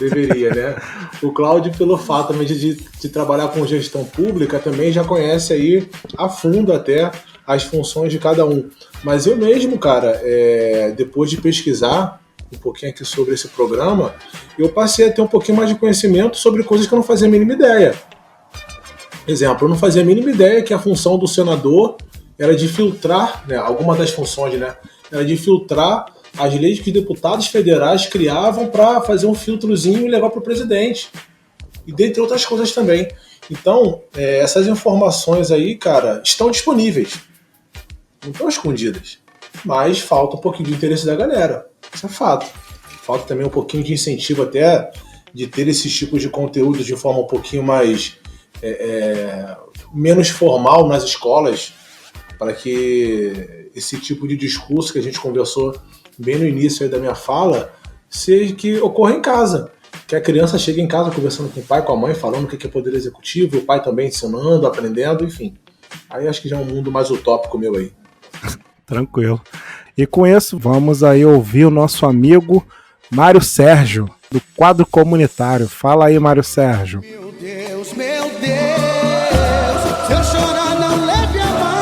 Speaker 2: Deveria, né? O Cláudio, pelo fato também de trabalhar com gestão pública, também já conhece aí a fundo até as funções de cada um. Mas eu mesmo, cara, depois de pesquisar um pouquinho aqui sobre esse programa, eu passei a ter um pouquinho mais de conhecimento sobre coisas que eu não fazia a mínima ideia. Exemplo, eu não fazia a mínima ideia que a função do senador era de filtrar, né, alguma das funções, né, era de filtrar as leis que os deputados federais criavam para fazer um filtrozinho e levar para o presidente. E dentre outras coisas também. Então, essas informações aí, cara, estão disponíveis. Não estão escondidas. Mas falta um pouquinho de interesse da galera. Isso é fato. Falta também um pouquinho de incentivo até de ter esses tipos de conteúdo de forma um pouquinho mais... menos formal nas escolas, para que esse tipo de discurso que a gente conversou bem no início aí da minha fala, seja que ocorra em casa. Que a criança chegue em casa conversando com o pai, com a mãe, falando o que é poder executivo, o pai também ensinando, aprendendo, enfim. Aí acho que já é um mundo mais utópico meu aí. Tranquilo.
Speaker 1: E com isso, vamos aí ouvir o nosso amigo Mário Sérgio, do Quadro Comunitário. Fala aí, Mário Sérgio.
Speaker 4: Meu Deus, se eu chorar não leve a mão,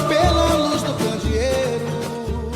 Speaker 4: pela luz do candeeiro,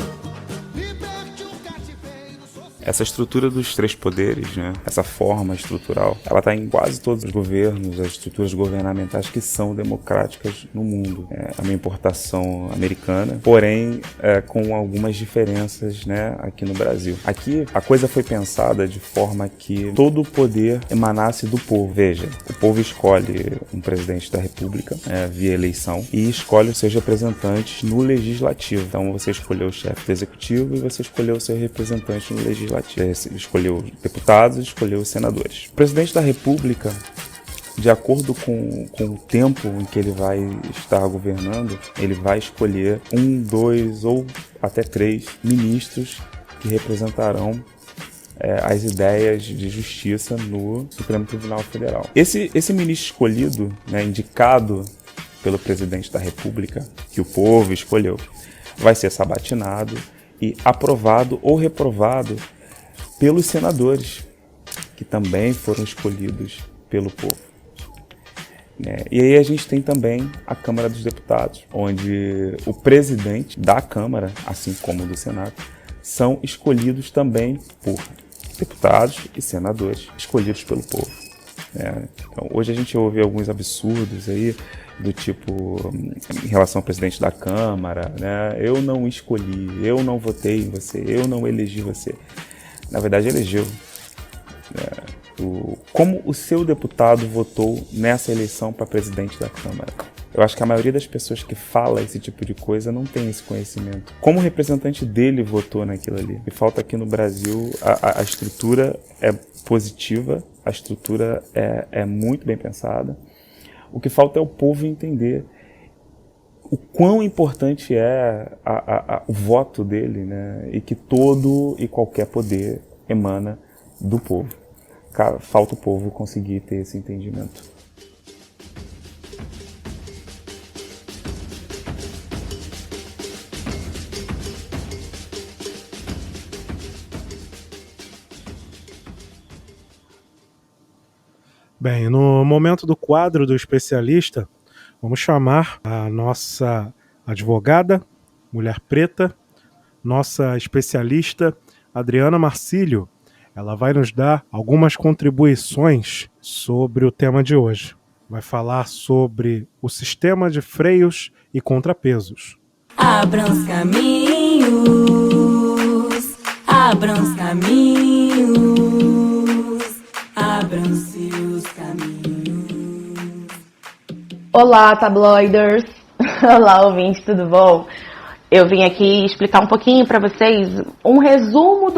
Speaker 4: liberte o cativeiro social.
Speaker 3: Essa estrutura dos três poderes, né, essa forma estrutural, ela está em quase todos os governos, as estruturas governamentais que são democráticas no mundo. É uma importação americana, porém com algumas diferenças, né, aqui no Brasil. Aqui a coisa foi pensada de forma que todo o poder emanasse do povo. Veja, o povo escolhe um presidente da República via eleição e escolhe os seus representantes no legislativo. Então você escolheu o chefe do executivo e você escolheu o seu representante no legislativo. Você escolheu deputados e escolheu os senadores. O presidente da República, de acordo com o tempo em que ele vai estar governando, ele vai escolher 1, 2 ou até 3 ministros que representarão as ideias de justiça no Supremo Tribunal Federal. Esse ministro escolhido, né, indicado pelo presidente da República, que o povo escolheu, vai ser sabatinado e aprovado ou reprovado pelos senadores, que também foram escolhidos pelo povo. E aí a gente tem também a Câmara dos Deputados, onde o presidente da Câmara, assim como do Senado, são escolhidos também por deputados e senadores escolhidos pelo povo. Então, hoje a gente ouve alguns absurdos aí, do tipo, em relação ao presidente da Câmara, né? Eu não escolhi, eu não votei em você, eu não elegi você. Na verdade, elegeu. Como o seu deputado votou nessa eleição para presidente da Câmara? Eu acho que a maioria das pessoas que fala esse tipo de coisa não tem esse conhecimento. Como o representante dele votou naquilo ali? E falta aqui no Brasil, a estrutura é positiva, a estrutura é muito bem pensada. O que falta é o povo entender o quão importante é o voto dele, né? E que todo e qualquer poder emana do povo. Falta o povo conseguir ter esse entendimento.
Speaker 1: Bem, no momento do quadro do especialista, vamos chamar a nossa advogada, mulher preta, nossa especialista, Adriana Marcílio. Ela vai nos dar algumas contribuições sobre o tema de hoje. Vai falar sobre o sistema de freios e contrapesos.
Speaker 5: Abram os caminhos, abram os caminhos, abram-se os caminhos.
Speaker 6: Olá, tabloiders! Olá, ouvintes, tudo bom? Eu vim aqui explicar um pouquinho para vocês um resumo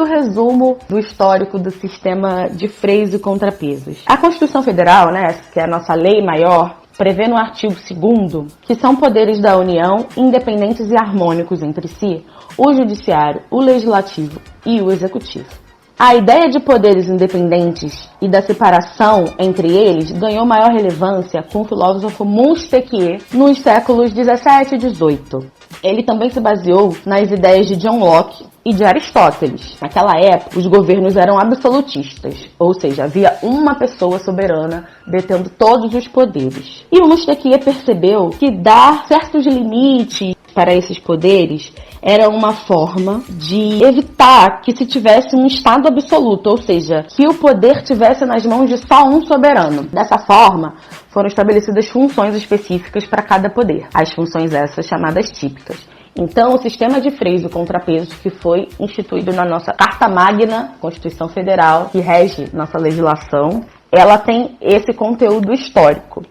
Speaker 6: do histórico do sistema de freios e contrapesos. A Constituição Federal, né, que é a nossa lei maior, prevê no artigo 2º que são poderes da União independentes e harmônicos entre si, o Judiciário, o Legislativo e o Executivo. A ideia de poderes independentes e da separação entre eles ganhou maior relevância com o filósofo Montesquieu nos séculos 17 e 18. Ele também se baseou nas ideias de John Locke e de Aristóteles. Naquela época, os governos eram absolutistas, ou seja, havia uma pessoa soberana detendo todos os poderes. E o Montesquieu percebeu que dar certos limites para esses poderes era uma forma de evitar que se tivesse um estado absoluto, ou seja, que o poder tivesse nas mãos de só um soberano. Dessa forma, foram estabelecidas funções específicas para cada poder, as funções essas chamadas típicas. Então, o sistema de freios e contrapesos que foi instituído na nossa Carta Magna, Constituição Federal, que rege nossa legislação, ela tem esse conteúdo histórico.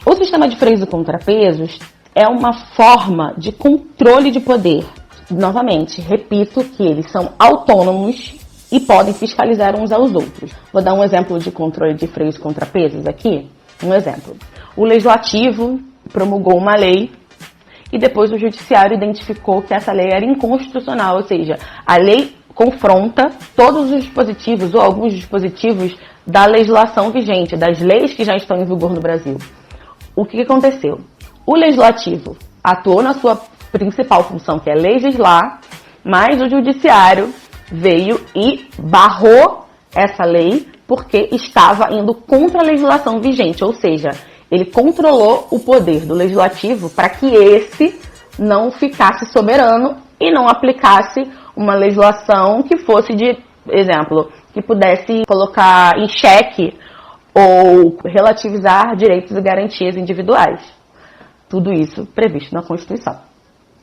Speaker 6: O sistema de freios e contrapesos é uma forma de controle de poder. Novamente, repito que eles são autônomos e podem fiscalizar uns aos outros. Vou dar um exemplo de controle de freios e contrapesos aqui. Um exemplo. O Legislativo promulgou uma lei e depois o Judiciário identificou que essa lei era inconstitucional, ou seja, a lei confronta todos os dispositivos ou alguns dispositivos da legislação vigente, das leis que já estão em vigor no Brasil. O que aconteceu? O Legislativo atuou na sua principal função, que é legislar, mas o Judiciário veio e barrou essa lei porque estava indo contra a legislação vigente, ou seja, ele controlou o poder do Legislativo para que esse não ficasse soberano e não aplicasse uma legislação que fosse de exemplo, que pudesse colocar em xeque ou relativizar direitos e garantias individuais. Tudo isso previsto na Constituição.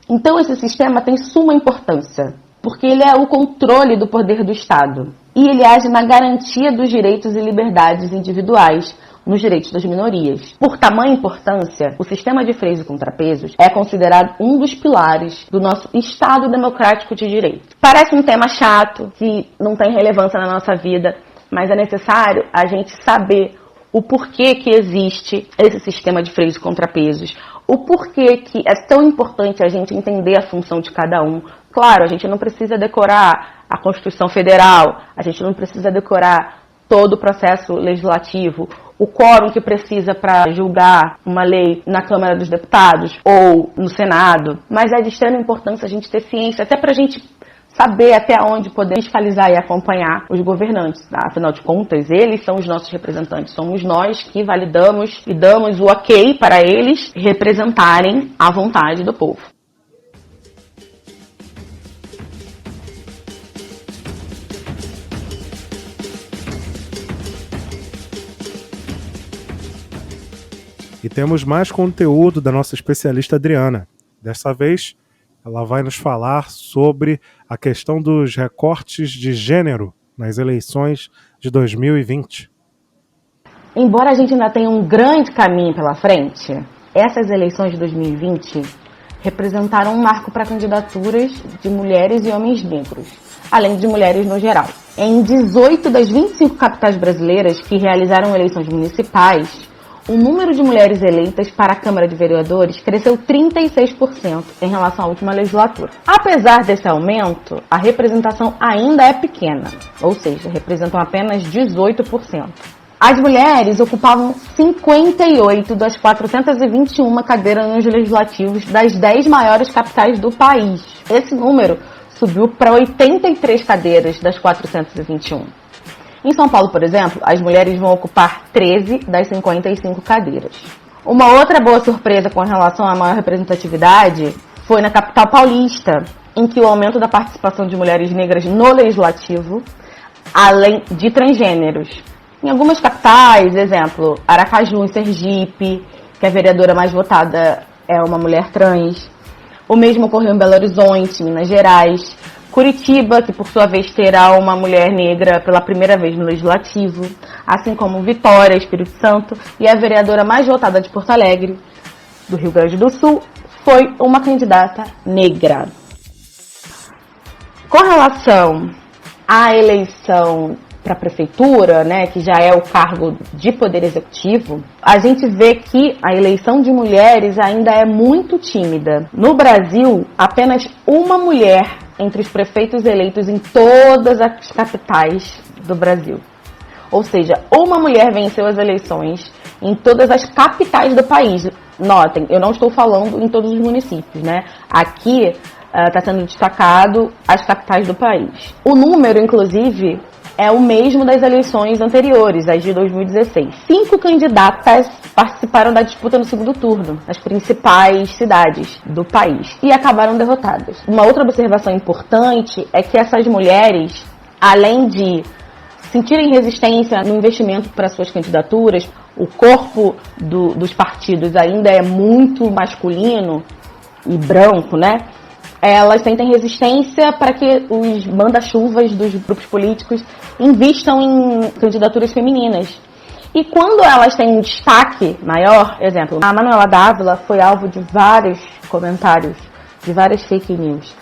Speaker 6: Então esse sistema tem suma importância, porque ele é o controle do poder do Estado e ele age na garantia dos direitos e liberdades individuais, nos direitos das minorias. Por tamanha importância, o sistema de freios e contrapesos é considerado um dos pilares do nosso Estado democrático de direito. Parece um tema chato, que não tem relevância na nossa vida, mas é necessário a gente saber o porquê que existe esse sistema de freios e contrapesos, o porquê que é tão importante a gente entender a função de cada um. Claro, a gente não precisa decorar a Constituição Federal, a gente não precisa decorar todo o processo legislativo, o quórum que precisa para julgar uma lei na Câmara dos Deputados ou no Senado, mas é de extrema importância a gente ter ciência, até para a gente saber até onde poder fiscalizar e acompanhar os governantes. Afinal de contas, eles são os nossos representantes, somos nós que validamos e damos o ok para eles representarem a vontade do povo.
Speaker 1: E temos mais conteúdo da nossa especialista Adriana. Dessa vez, ela vai nos falar sobre a questão dos recortes de gênero nas eleições de 2020.
Speaker 6: Embora a gente ainda tenha um grande caminho pela frente, essas eleições de 2020 representaram um marco para candidaturas de mulheres e homens negros, além de mulheres no geral. Em 18 das 25 capitais brasileiras que realizaram eleições municipais, o número de mulheres eleitas para a Câmara de Vereadores cresceu 36% em relação à última legislatura. Apesar desse aumento, a representação ainda é pequena, ou seja, representam apenas 18%. As mulheres ocupavam 58 das 421 cadeiras nos legislativos das 10 maiores capitais do país. Esse número subiu para 83 cadeiras das 421. Em São Paulo, por exemplo, as mulheres vão ocupar 13 das 55 cadeiras. Uma outra boa surpresa com relação à maior representatividade foi na capital paulista, em que o aumento da participação de mulheres negras no legislativo, além de transgêneros. Em algumas capitais, exemplo, Aracaju, em Sergipe, que a vereadora mais votada é uma mulher trans. O mesmo ocorreu em Belo Horizonte, Minas Gerais. Curitiba, que por sua vez terá uma mulher negra pela primeira vez no Legislativo, assim como Vitória, Espírito Santo, e a vereadora mais votada de Porto Alegre, do Rio Grande do Sul, foi uma candidata negra. Com relação à eleição para a prefeitura, né, que já é o cargo de poder executivo, a gente vê que a eleição de mulheres ainda é muito tímida. No Brasil, apenas uma mulher entre os prefeitos eleitos em todas as capitais do Brasil. Ou seja, uma mulher venceu as eleições em todas as capitais do país. Notem, eu não estou falando em todos os municípios, né? Aqui está sendo destacado as capitais do país. O número, inclusive, é o mesmo das eleições anteriores, as de 2016. 5 candidatas participaram da disputa no segundo turno, nas principais cidades do país, e acabaram derrotadas. Uma outra observação importante é que essas mulheres, além de sentirem resistência no investimento para suas candidaturas, o corpo dos partidos ainda é muito masculino e branco, né? Elas sentem resistência para que os manda-chuvas dos grupos políticos invistam em candidaturas femininas. E quando elas têm um destaque maior, exemplo, a Manuela Dávila foi alvo de vários comentários, de várias fake news.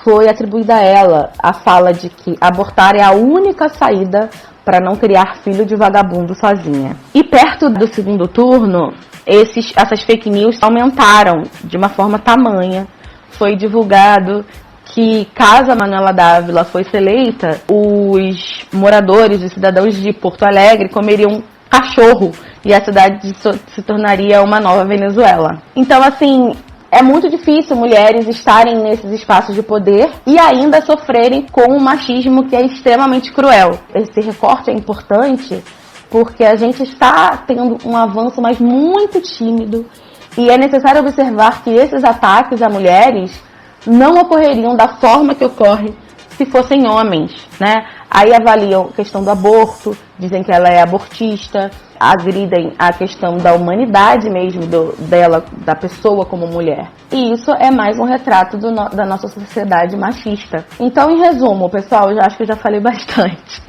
Speaker 6: Foi atribuída a ela a fala de que abortar é a única saída para não criar filho de vagabundo sozinha. E perto do segundo turno, essas fake news aumentaram de uma forma tamanha. Foi divulgado que, caso a Manuela Dávila fosse eleita, os moradores e cidadãos de Porto Alegre comeriam cachorro e a cidade se tornaria uma nova Venezuela. Então, assim, é muito difícil mulheres estarem nesses espaços de poder e ainda sofrerem com um machismo que é extremamente cruel. Esse recorte é importante porque a gente está tendo um avanço, mas muito tímido. E é necessário observar que esses ataques a mulheres não ocorreriam da forma que ocorre se fossem homens, né? Aí avaliam a questão do aborto, dizem que ela é abortista, agridem a questão da humanidade mesmo dela, da pessoa como mulher. E isso é mais um retrato da nossa sociedade machista. Então, em resumo, pessoal, eu acho que eu já falei bastante.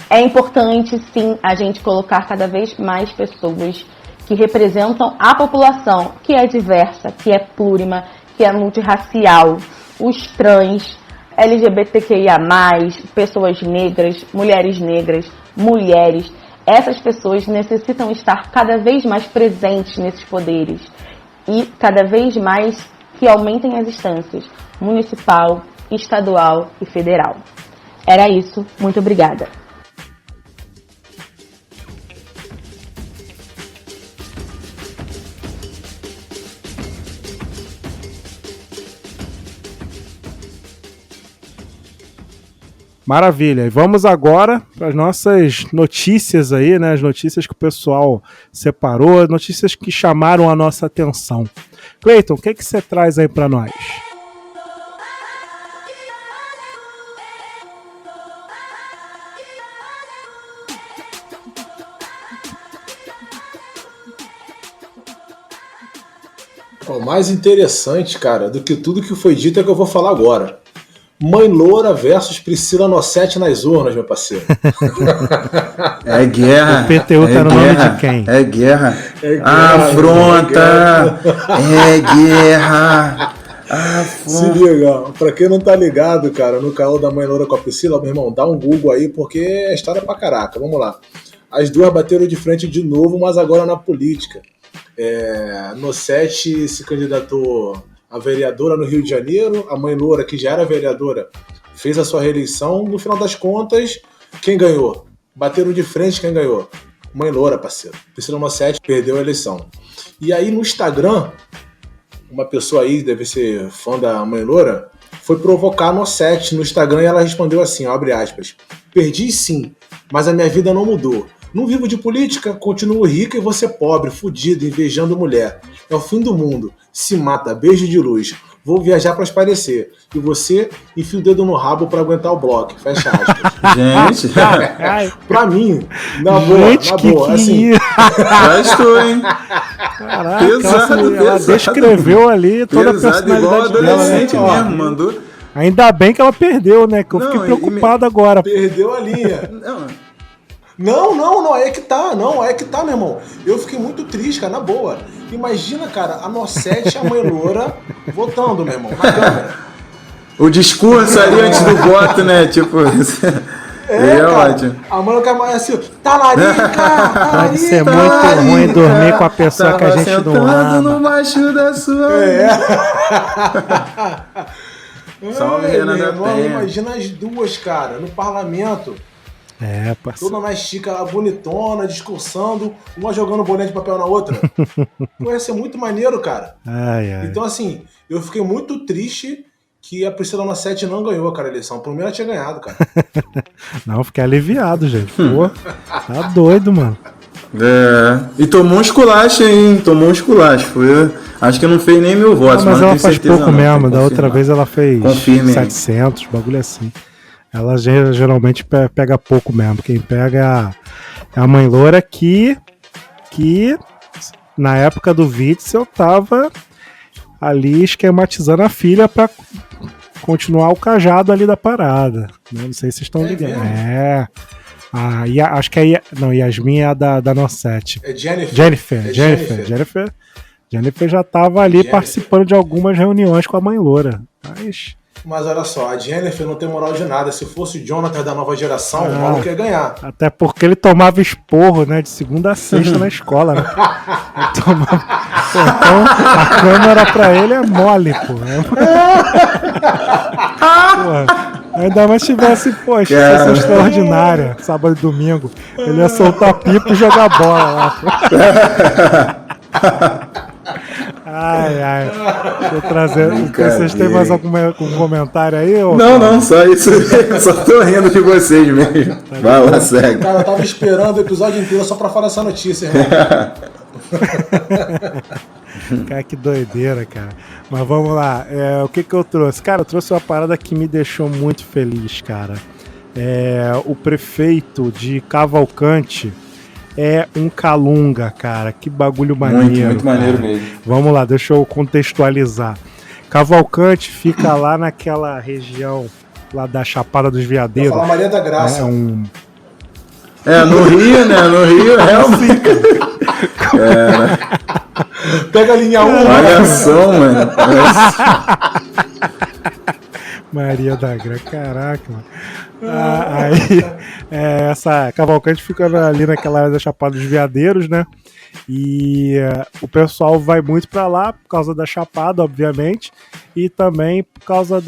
Speaker 6: É importante, sim, a gente colocar cada vez mais pessoas que representam a população, que é diversa, que é plurima, que é multirracial, os trans, LGBTQIA+, pessoas negras, mulheres. Essas pessoas necessitam estar cada vez mais presentes nesses poderes e cada vez mais que aumentem as instâncias municipal, estadual e federal. Era isso. Muito obrigada.
Speaker 1: Maravilha. E vamos agora para as nossas notícias aí, né? As notícias que o pessoal separou, notícias que chamaram a nossa atenção. Cleiton, o que você traz aí para nós?
Speaker 2: O mais interessante, cara, do que tudo que foi dito é que eu vou falar agora. Mãe Loura versus Priscila Nossetti nas urnas, meu parceiro.
Speaker 3: É guerra.
Speaker 1: O PTU tá no nome de quem?
Speaker 3: É guerra.
Speaker 2: Afronta.
Speaker 3: É guerra.
Speaker 2: Se liga, pra quem não tá ligado, cara, no canal da Mãe Loura com a Priscila, meu irmão, dá um Google aí, porque é história pra caraca. Vamos lá. As duas bateram de frente de novo, mas agora na política. Nossetti se candidatou a vereadora no Rio de Janeiro, a Mãe Loura, que já era vereadora, fez a sua reeleição. No final das contas, quem ganhou? Bateram de frente, quem ganhou? Mãe Loura, parceiro. Priscila Nossetti perdeu a eleição. E aí no Instagram, uma pessoa aí, deve ser fã da Mãe Loura, foi provocar a Nossetti no Instagram e ela respondeu assim, ó, abre aspas, perdi sim, mas a minha vida não mudou. Não vivo de política, continuo rica e você pobre, fudido, invejando mulher. É o fim do mundo. Se mata, beijo de luz. Vou viajar pra esparecer. E você enfia o dedo no rabo pra aguentar o bloco. Fecha aspas.
Speaker 3: Gente.
Speaker 2: Pra mim, na boa, assim.
Speaker 3: Já estou, hein?
Speaker 1: Caraca, ela descreveu ali toda
Speaker 3: pesado,
Speaker 1: a personalidade
Speaker 3: igual adolescente
Speaker 1: dela, né?
Speaker 3: mesmo, mandou.
Speaker 1: Ainda bem que ela perdeu, né? Que eu fiquei preocupado agora.
Speaker 2: Perdeu a linha. Não, é que tá, meu irmão. Eu fiquei muito triste, cara, na boa. Imagina, cara, a Nossetti e a Mãe Loura votando, meu irmão, na câmera.
Speaker 3: O discurso ali antes do voto, né? Tipo,
Speaker 2: cara, ótimo. A Mãe Loura assim, talarica!
Speaker 1: Pode ser muito ruim dormir com a pessoa que a gente não ama.
Speaker 3: No macho da sua
Speaker 2: Só imagina as duas, cara, no parlamento.
Speaker 1: Parceiro.
Speaker 2: Toda mais chica, bonitona, discursando, uma jogando bolinha de papel na outra. Ia ser muito maneiro, cara. Então, assim, eu fiquei muito triste que a Priscila Nossetti não ganhou, cara, a eleição. Por mim, ela tinha ganhado, cara.
Speaker 1: Não, fiquei aliviado, gente. Pô, tá doido, mano.
Speaker 3: E tomou um esculacho, hein? Acho que não fez nem 1000 votos.
Speaker 1: Mas ela faz pouco mesmo. Da outra vez ela fez
Speaker 3: Confirme
Speaker 1: 700, bagulho assim. Ela geralmente pega pouco mesmo. Quem pega é a Mãe Loura que na época do Witzel tava ali esquematizando a filha pra continuar o cajado ali da parada. Não sei se vocês estão ligados. Acho que Yasmin é a da Nossetti.
Speaker 2: É Jennifer.
Speaker 1: Jennifer já tava ali participando de algumas reuniões com a Mãe Loura.
Speaker 2: Mas olha só, a Jennifer não tem moral de nada. Se fosse o Jonathan da nova geração, o maluco ia ganhar.
Speaker 1: Até porque ele tomava esporro, né? De segunda a sexta na escola, né? Então a câmera pra ele é mole, pô. Ainda mais tivesse, sessão extraordinária, sábado e domingo. Ele ia soltar pipa e jogar bola lá, pô. Deixa eu trazer. Vocês têm mais algum comentário aí?
Speaker 3: Não, só isso. Só tô rindo de vocês mesmo. Vai lá, segue.
Speaker 2: Cara, eu tava esperando o episódio inteiro só pra falar essa notícia, irmão.
Speaker 1: Cara, que doideira, cara. Mas vamos lá. O que eu trouxe? Cara, eu trouxe uma parada que me deixou muito feliz, cara. o prefeito de Cavalcante é um Calunga, cara. Que bagulho maneiro.
Speaker 3: Muito maneiro
Speaker 1: cara.
Speaker 3: mesmo.
Speaker 1: Vamos lá, deixa eu contextualizar. Cavalcante fica lá naquela região lá da Chapada dos Veadeiros.
Speaker 2: Fala Maria da Graça.
Speaker 1: No
Speaker 3: Rio, né? No Rio, realmente.
Speaker 2: Pega a linha 1.
Speaker 3: Malhação, mano.
Speaker 1: Maria da Graça, caraca, mano. Aí, essa Cavalcante fica ali naquela área da Chapada dos Veadeiros, né? E o pessoal vai muito pra lá por causa da Chapada, obviamente, e também por causa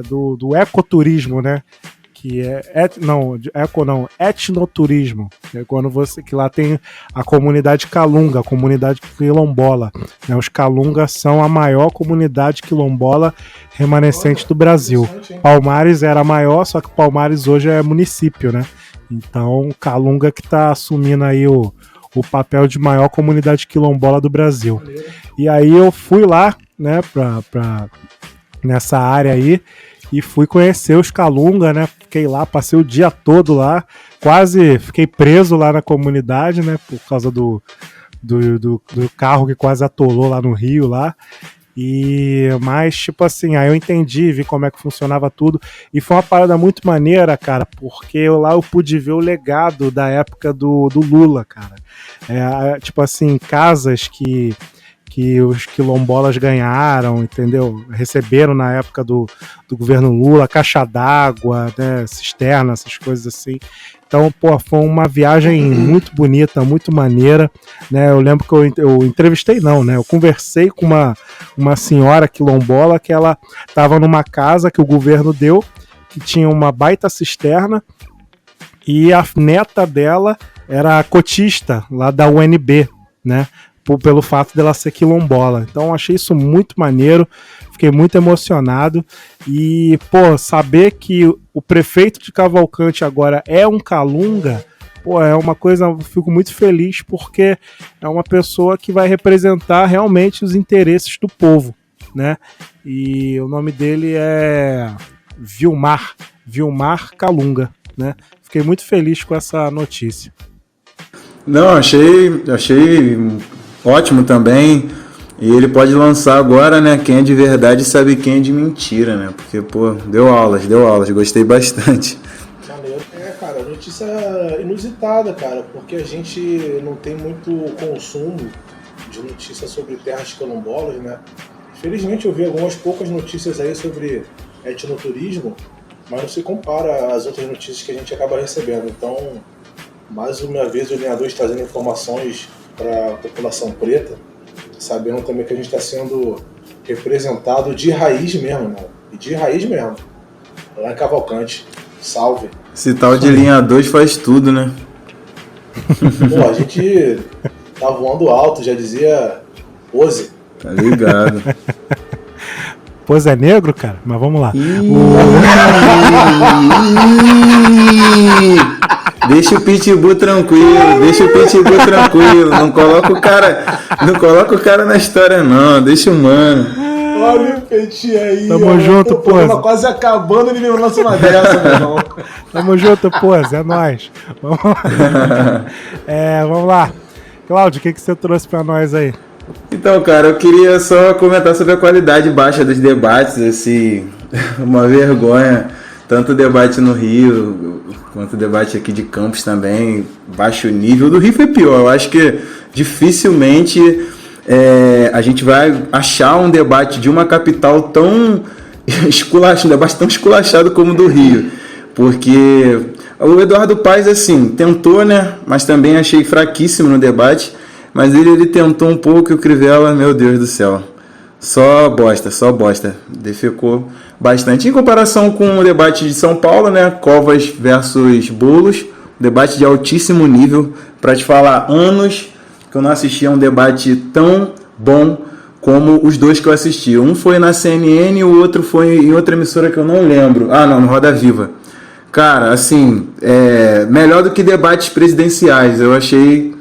Speaker 1: do ecoturismo, né? Que etnoturismo, é quando que lá tem a comunidade Calunga, a comunidade quilombola, né? Os Calungas são a maior comunidade quilombola remanescente do Brasil. Palmares era a maior, só que Palmares hoje é município, né? Então, Calunga que tá assumindo aí o papel de maior comunidade quilombola do Brasil. E aí eu fui lá, né, nessa área aí, e fui conhecer os Calunga, né? Fiquei lá, passei o dia todo lá, quase fiquei preso lá na comunidade, né? Por causa do carro que quase atolou lá no Rio lá. Mas, tipo assim, aí eu entendi, vi como é que funcionava tudo. E foi uma parada muito maneira, cara, porque lá eu pude ver o legado da época do Lula, cara. Tipo assim, casas que os quilombolas ganharam, entendeu? Receberam na época do governo Lula, caixa d'água, né? Cisterna, essas coisas assim. Então, pô, foi uma viagem muito bonita, muito maneira, né? Eu lembro que eu entrevistei, não, né? Eu conversei com uma senhora quilombola que ela estava numa casa que o governo deu, que tinha uma baita cisterna, e a neta dela era cotista lá da UNB, né? Pelo fato dela ser quilombola. Então achei isso muito maneiro, fiquei muito emocionado e, pô, saber que o prefeito de Cavalcante agora é um Calunga, pô, é uma coisa, eu fico muito feliz porque é uma pessoa que vai representar realmente os interesses do povo, né? E o nome dele é Vilmar Calunga, né? Fiquei muito feliz com essa notícia.
Speaker 3: Não, achei ótimo também. E ele pode lançar agora, né? Quem é de verdade sabe quem é de mentira, né? Porque, pô, deu aulas, gostei bastante.
Speaker 2: Maneiro. Cara, notícia inusitada, cara, porque a gente não tem muito consumo de notícias sobre terras quilombolas, né? Felizmente eu vi algumas poucas notícias aí sobre etnoturismo, mas não se compara às outras notícias que a gente acaba recebendo. Então, mais uma vez o Linha 2 trazendo informações para a população preta, sabendo também que a gente está sendo representado de raiz mesmo, né? E de raiz mesmo. Lá em Cavalcante. Salve.
Speaker 3: Esse tal de Linha 2 faz tudo, né?
Speaker 2: Pô, a gente tá voando alto, já dizia Pose.
Speaker 3: Tá ligado.
Speaker 1: Pose é negro, cara? Mas vamos lá.
Speaker 3: Deixa o Pitbull tranquilo. Não coloca o cara na história, não. Deixa o mano.
Speaker 2: Olha o Petit aí.
Speaker 1: Tamo junto,
Speaker 2: pô. Tamo quase acabando, ele me lança uma dessa, meu irmão.
Speaker 1: Tamo junto, Pose. É nóis. Vamos lá. Vamos lá. Cláudio, o que você trouxe pra nós aí?
Speaker 3: Então, cara, eu queria só comentar sobre a qualidade baixa dos debates, assim, uma vergonha, tanto o debate no Rio, quanto o debate aqui de Campos também, baixo nível. Do Rio foi pior, eu acho que dificilmente a gente vai achar um debate de uma capital tão esculachado, um debate tão esculachado como o do Rio, porque o Eduardo Paes, assim, tentou, né, mas também achei fraquíssimo no debate. Mas ele tentou um pouco e o Crivella, meu Deus do céu, só bosta, defecou bastante. Em comparação com o debate de São Paulo, né, Covas versus Boulos, debate de altíssimo nível, para te falar, anos que eu não assistia a um debate tão bom como os dois que eu assisti. Um foi na CNN e o outro foi em outra emissora que eu não lembro. No Roda Viva. Cara, assim, melhor do que debates presidenciais, eu achei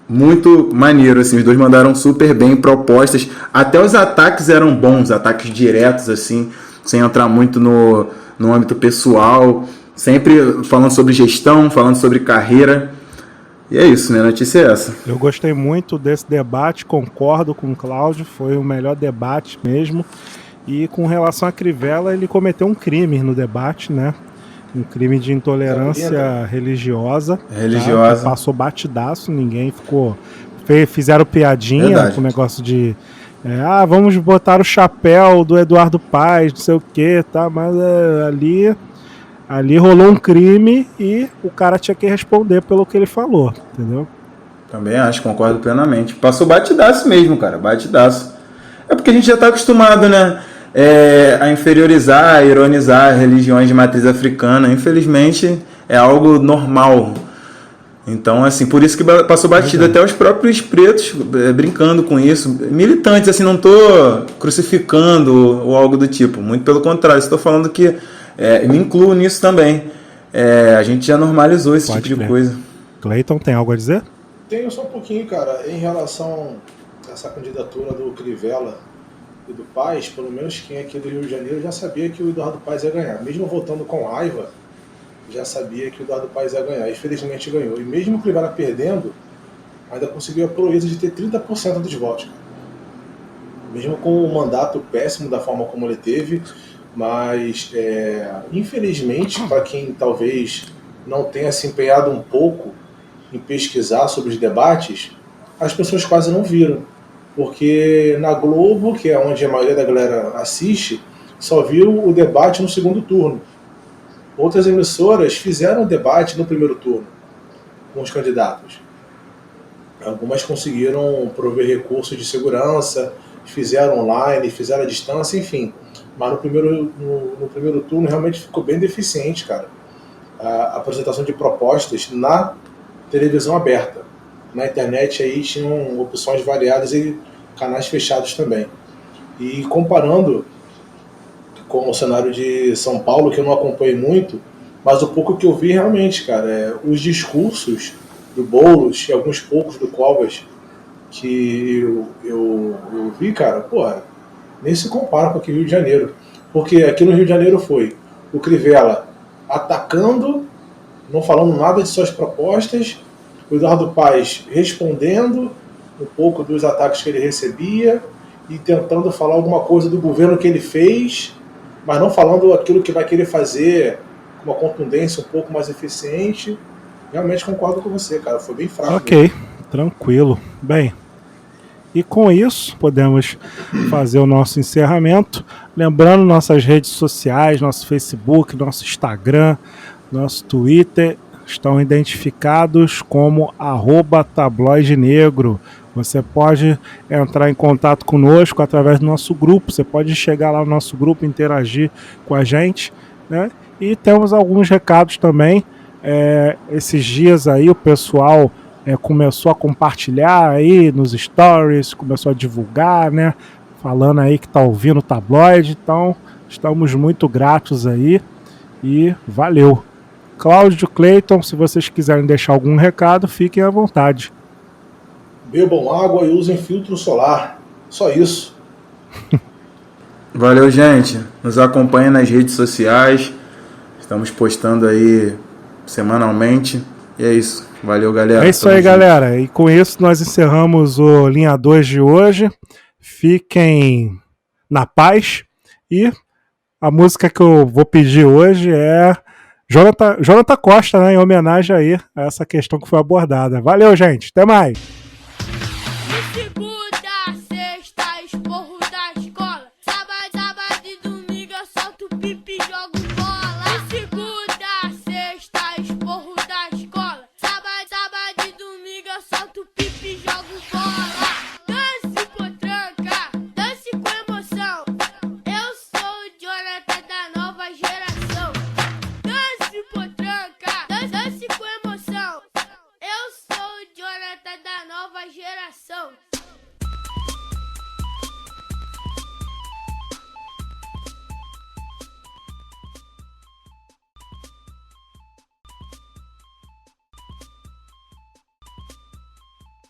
Speaker 3: muito maneiro, assim, os dois mandaram super bem propostas, até os ataques eram bons, ataques diretos, assim, sem entrar muito no âmbito pessoal, sempre falando sobre gestão, falando sobre carreira. E é isso, né? A notícia é essa.
Speaker 1: Eu gostei muito desse debate, concordo com o Cláudio, foi o melhor debate mesmo. E com relação a Crivella, ele cometeu um crime no debate, né? Um crime de intolerância religiosa.
Speaker 3: Religiosa.
Speaker 1: Tá? Que passou batidaço, ninguém ficou... Fizeram piadinha. Verdade. Com o negócio de... vamos botar o chapéu do Eduardo Paes, não sei o que, tá? Mas ali rolou um crime e o cara tinha que responder pelo que ele falou, entendeu?
Speaker 3: Também acho, concordo plenamente. Passou batidaço mesmo, cara, batidaço. É porque a gente já tá acostumado, né? A inferiorizar, a ironizar religiões de matriz africana. Infelizmente, é algo normal. Então, assim, por isso que passou batido. Até os próprios pretos brincando com isso. Militantes, assim, não tô crucificando ou algo do tipo. Muito pelo contrário, estou falando que me incluo nisso também. A gente já normalizou esse tipo de coisa.
Speaker 1: Cleiton, tem algo a dizer?
Speaker 2: Tenho só um pouquinho, cara. Em relação a essa candidatura do Crivella e do Paes, pelo menos quem é aqui do Rio de Janeiro já sabia que o Eduardo Paes ia ganhar. Mesmo votando com raiva, já sabia que o Eduardo Paes ia ganhar. Infelizmente ganhou. E mesmo o Crivella perdendo, ainda conseguiu a proeza de ter 30% dos votos. Mesmo com o mandato péssimo da forma como ele teve, mas infelizmente, para quem talvez não tenha se empenhado um pouco em pesquisar sobre os debates, as pessoas quase não viram. Porque na Globo, que é onde a maioria da galera assiste, só viu o debate no segundo turno. Outras emissoras fizeram o debate no primeiro turno com os candidatos. Algumas conseguiram prover recursos de segurança, fizeram online, fizeram à distância, enfim. Mas no primeiro turno realmente ficou bem deficiente, cara, a apresentação de propostas na televisão aberta. Na internet aí tinham opções variadas e canais fechados também. E comparando com o cenário de São Paulo, que eu não acompanhei muito, mas o pouco que eu vi realmente, cara, os discursos do Boulos e alguns poucos do Covas que eu vi, cara, porra, nem se compara com aqui no Rio de Janeiro. Porque aqui no Rio de Janeiro foi o Crivella atacando, não falando nada de suas propostas, o Eduardo Paes respondendo um pouco dos ataques que ele recebia e tentando falar alguma coisa do governo que ele fez, mas não falando aquilo que vai querer fazer com uma contundência um pouco mais eficiente. Realmente concordo com você, cara. Foi bem fraco.
Speaker 1: Ok, tranquilo. Bem, e com isso podemos fazer o nosso encerramento. Lembrando, nossas redes sociais, nosso Facebook, nosso Instagram, nosso Twitter estão identificados como @tabloidenegro. Você pode entrar em contato conosco através do nosso grupo, você pode chegar lá no nosso grupo, interagir com a gente, né? E temos alguns recados também. Esses dias aí o pessoal começou a compartilhar aí nos stories, começou a divulgar, né? Falando aí que tá ouvindo o Tabloide, então estamos muito gratos aí e valeu. Cláudio, Cleiton, se vocês quiserem deixar algum recado, fiquem à vontade.
Speaker 2: Bebam água e usem filtro solar. Só isso.
Speaker 3: Valeu, gente. Nos acompanha nas redes sociais. Estamos postando aí semanalmente. E é isso. Valeu, galera.
Speaker 1: É isso aí, galera. E com isso nós encerramos o Linha 2 de hoje. Fiquem na paz. E a música que eu vou pedir hoje é Jonathan Costa, né, em homenagem aí a essa questão que foi abordada. Valeu, gente. Até mais.
Speaker 7: De segunda, sexta, esporro da escola. Sábado e domingo eu solto pipi e jogo bola. De segunda, sexta, esporro da escola. Sábado e domingo eu solto pipi e jogo bola. Dance potranca, dance com emoção. Eu sou o Jonathan da nova geração. Dance potranca, dance com emoção. Eu sou o Jonathan da nova geração.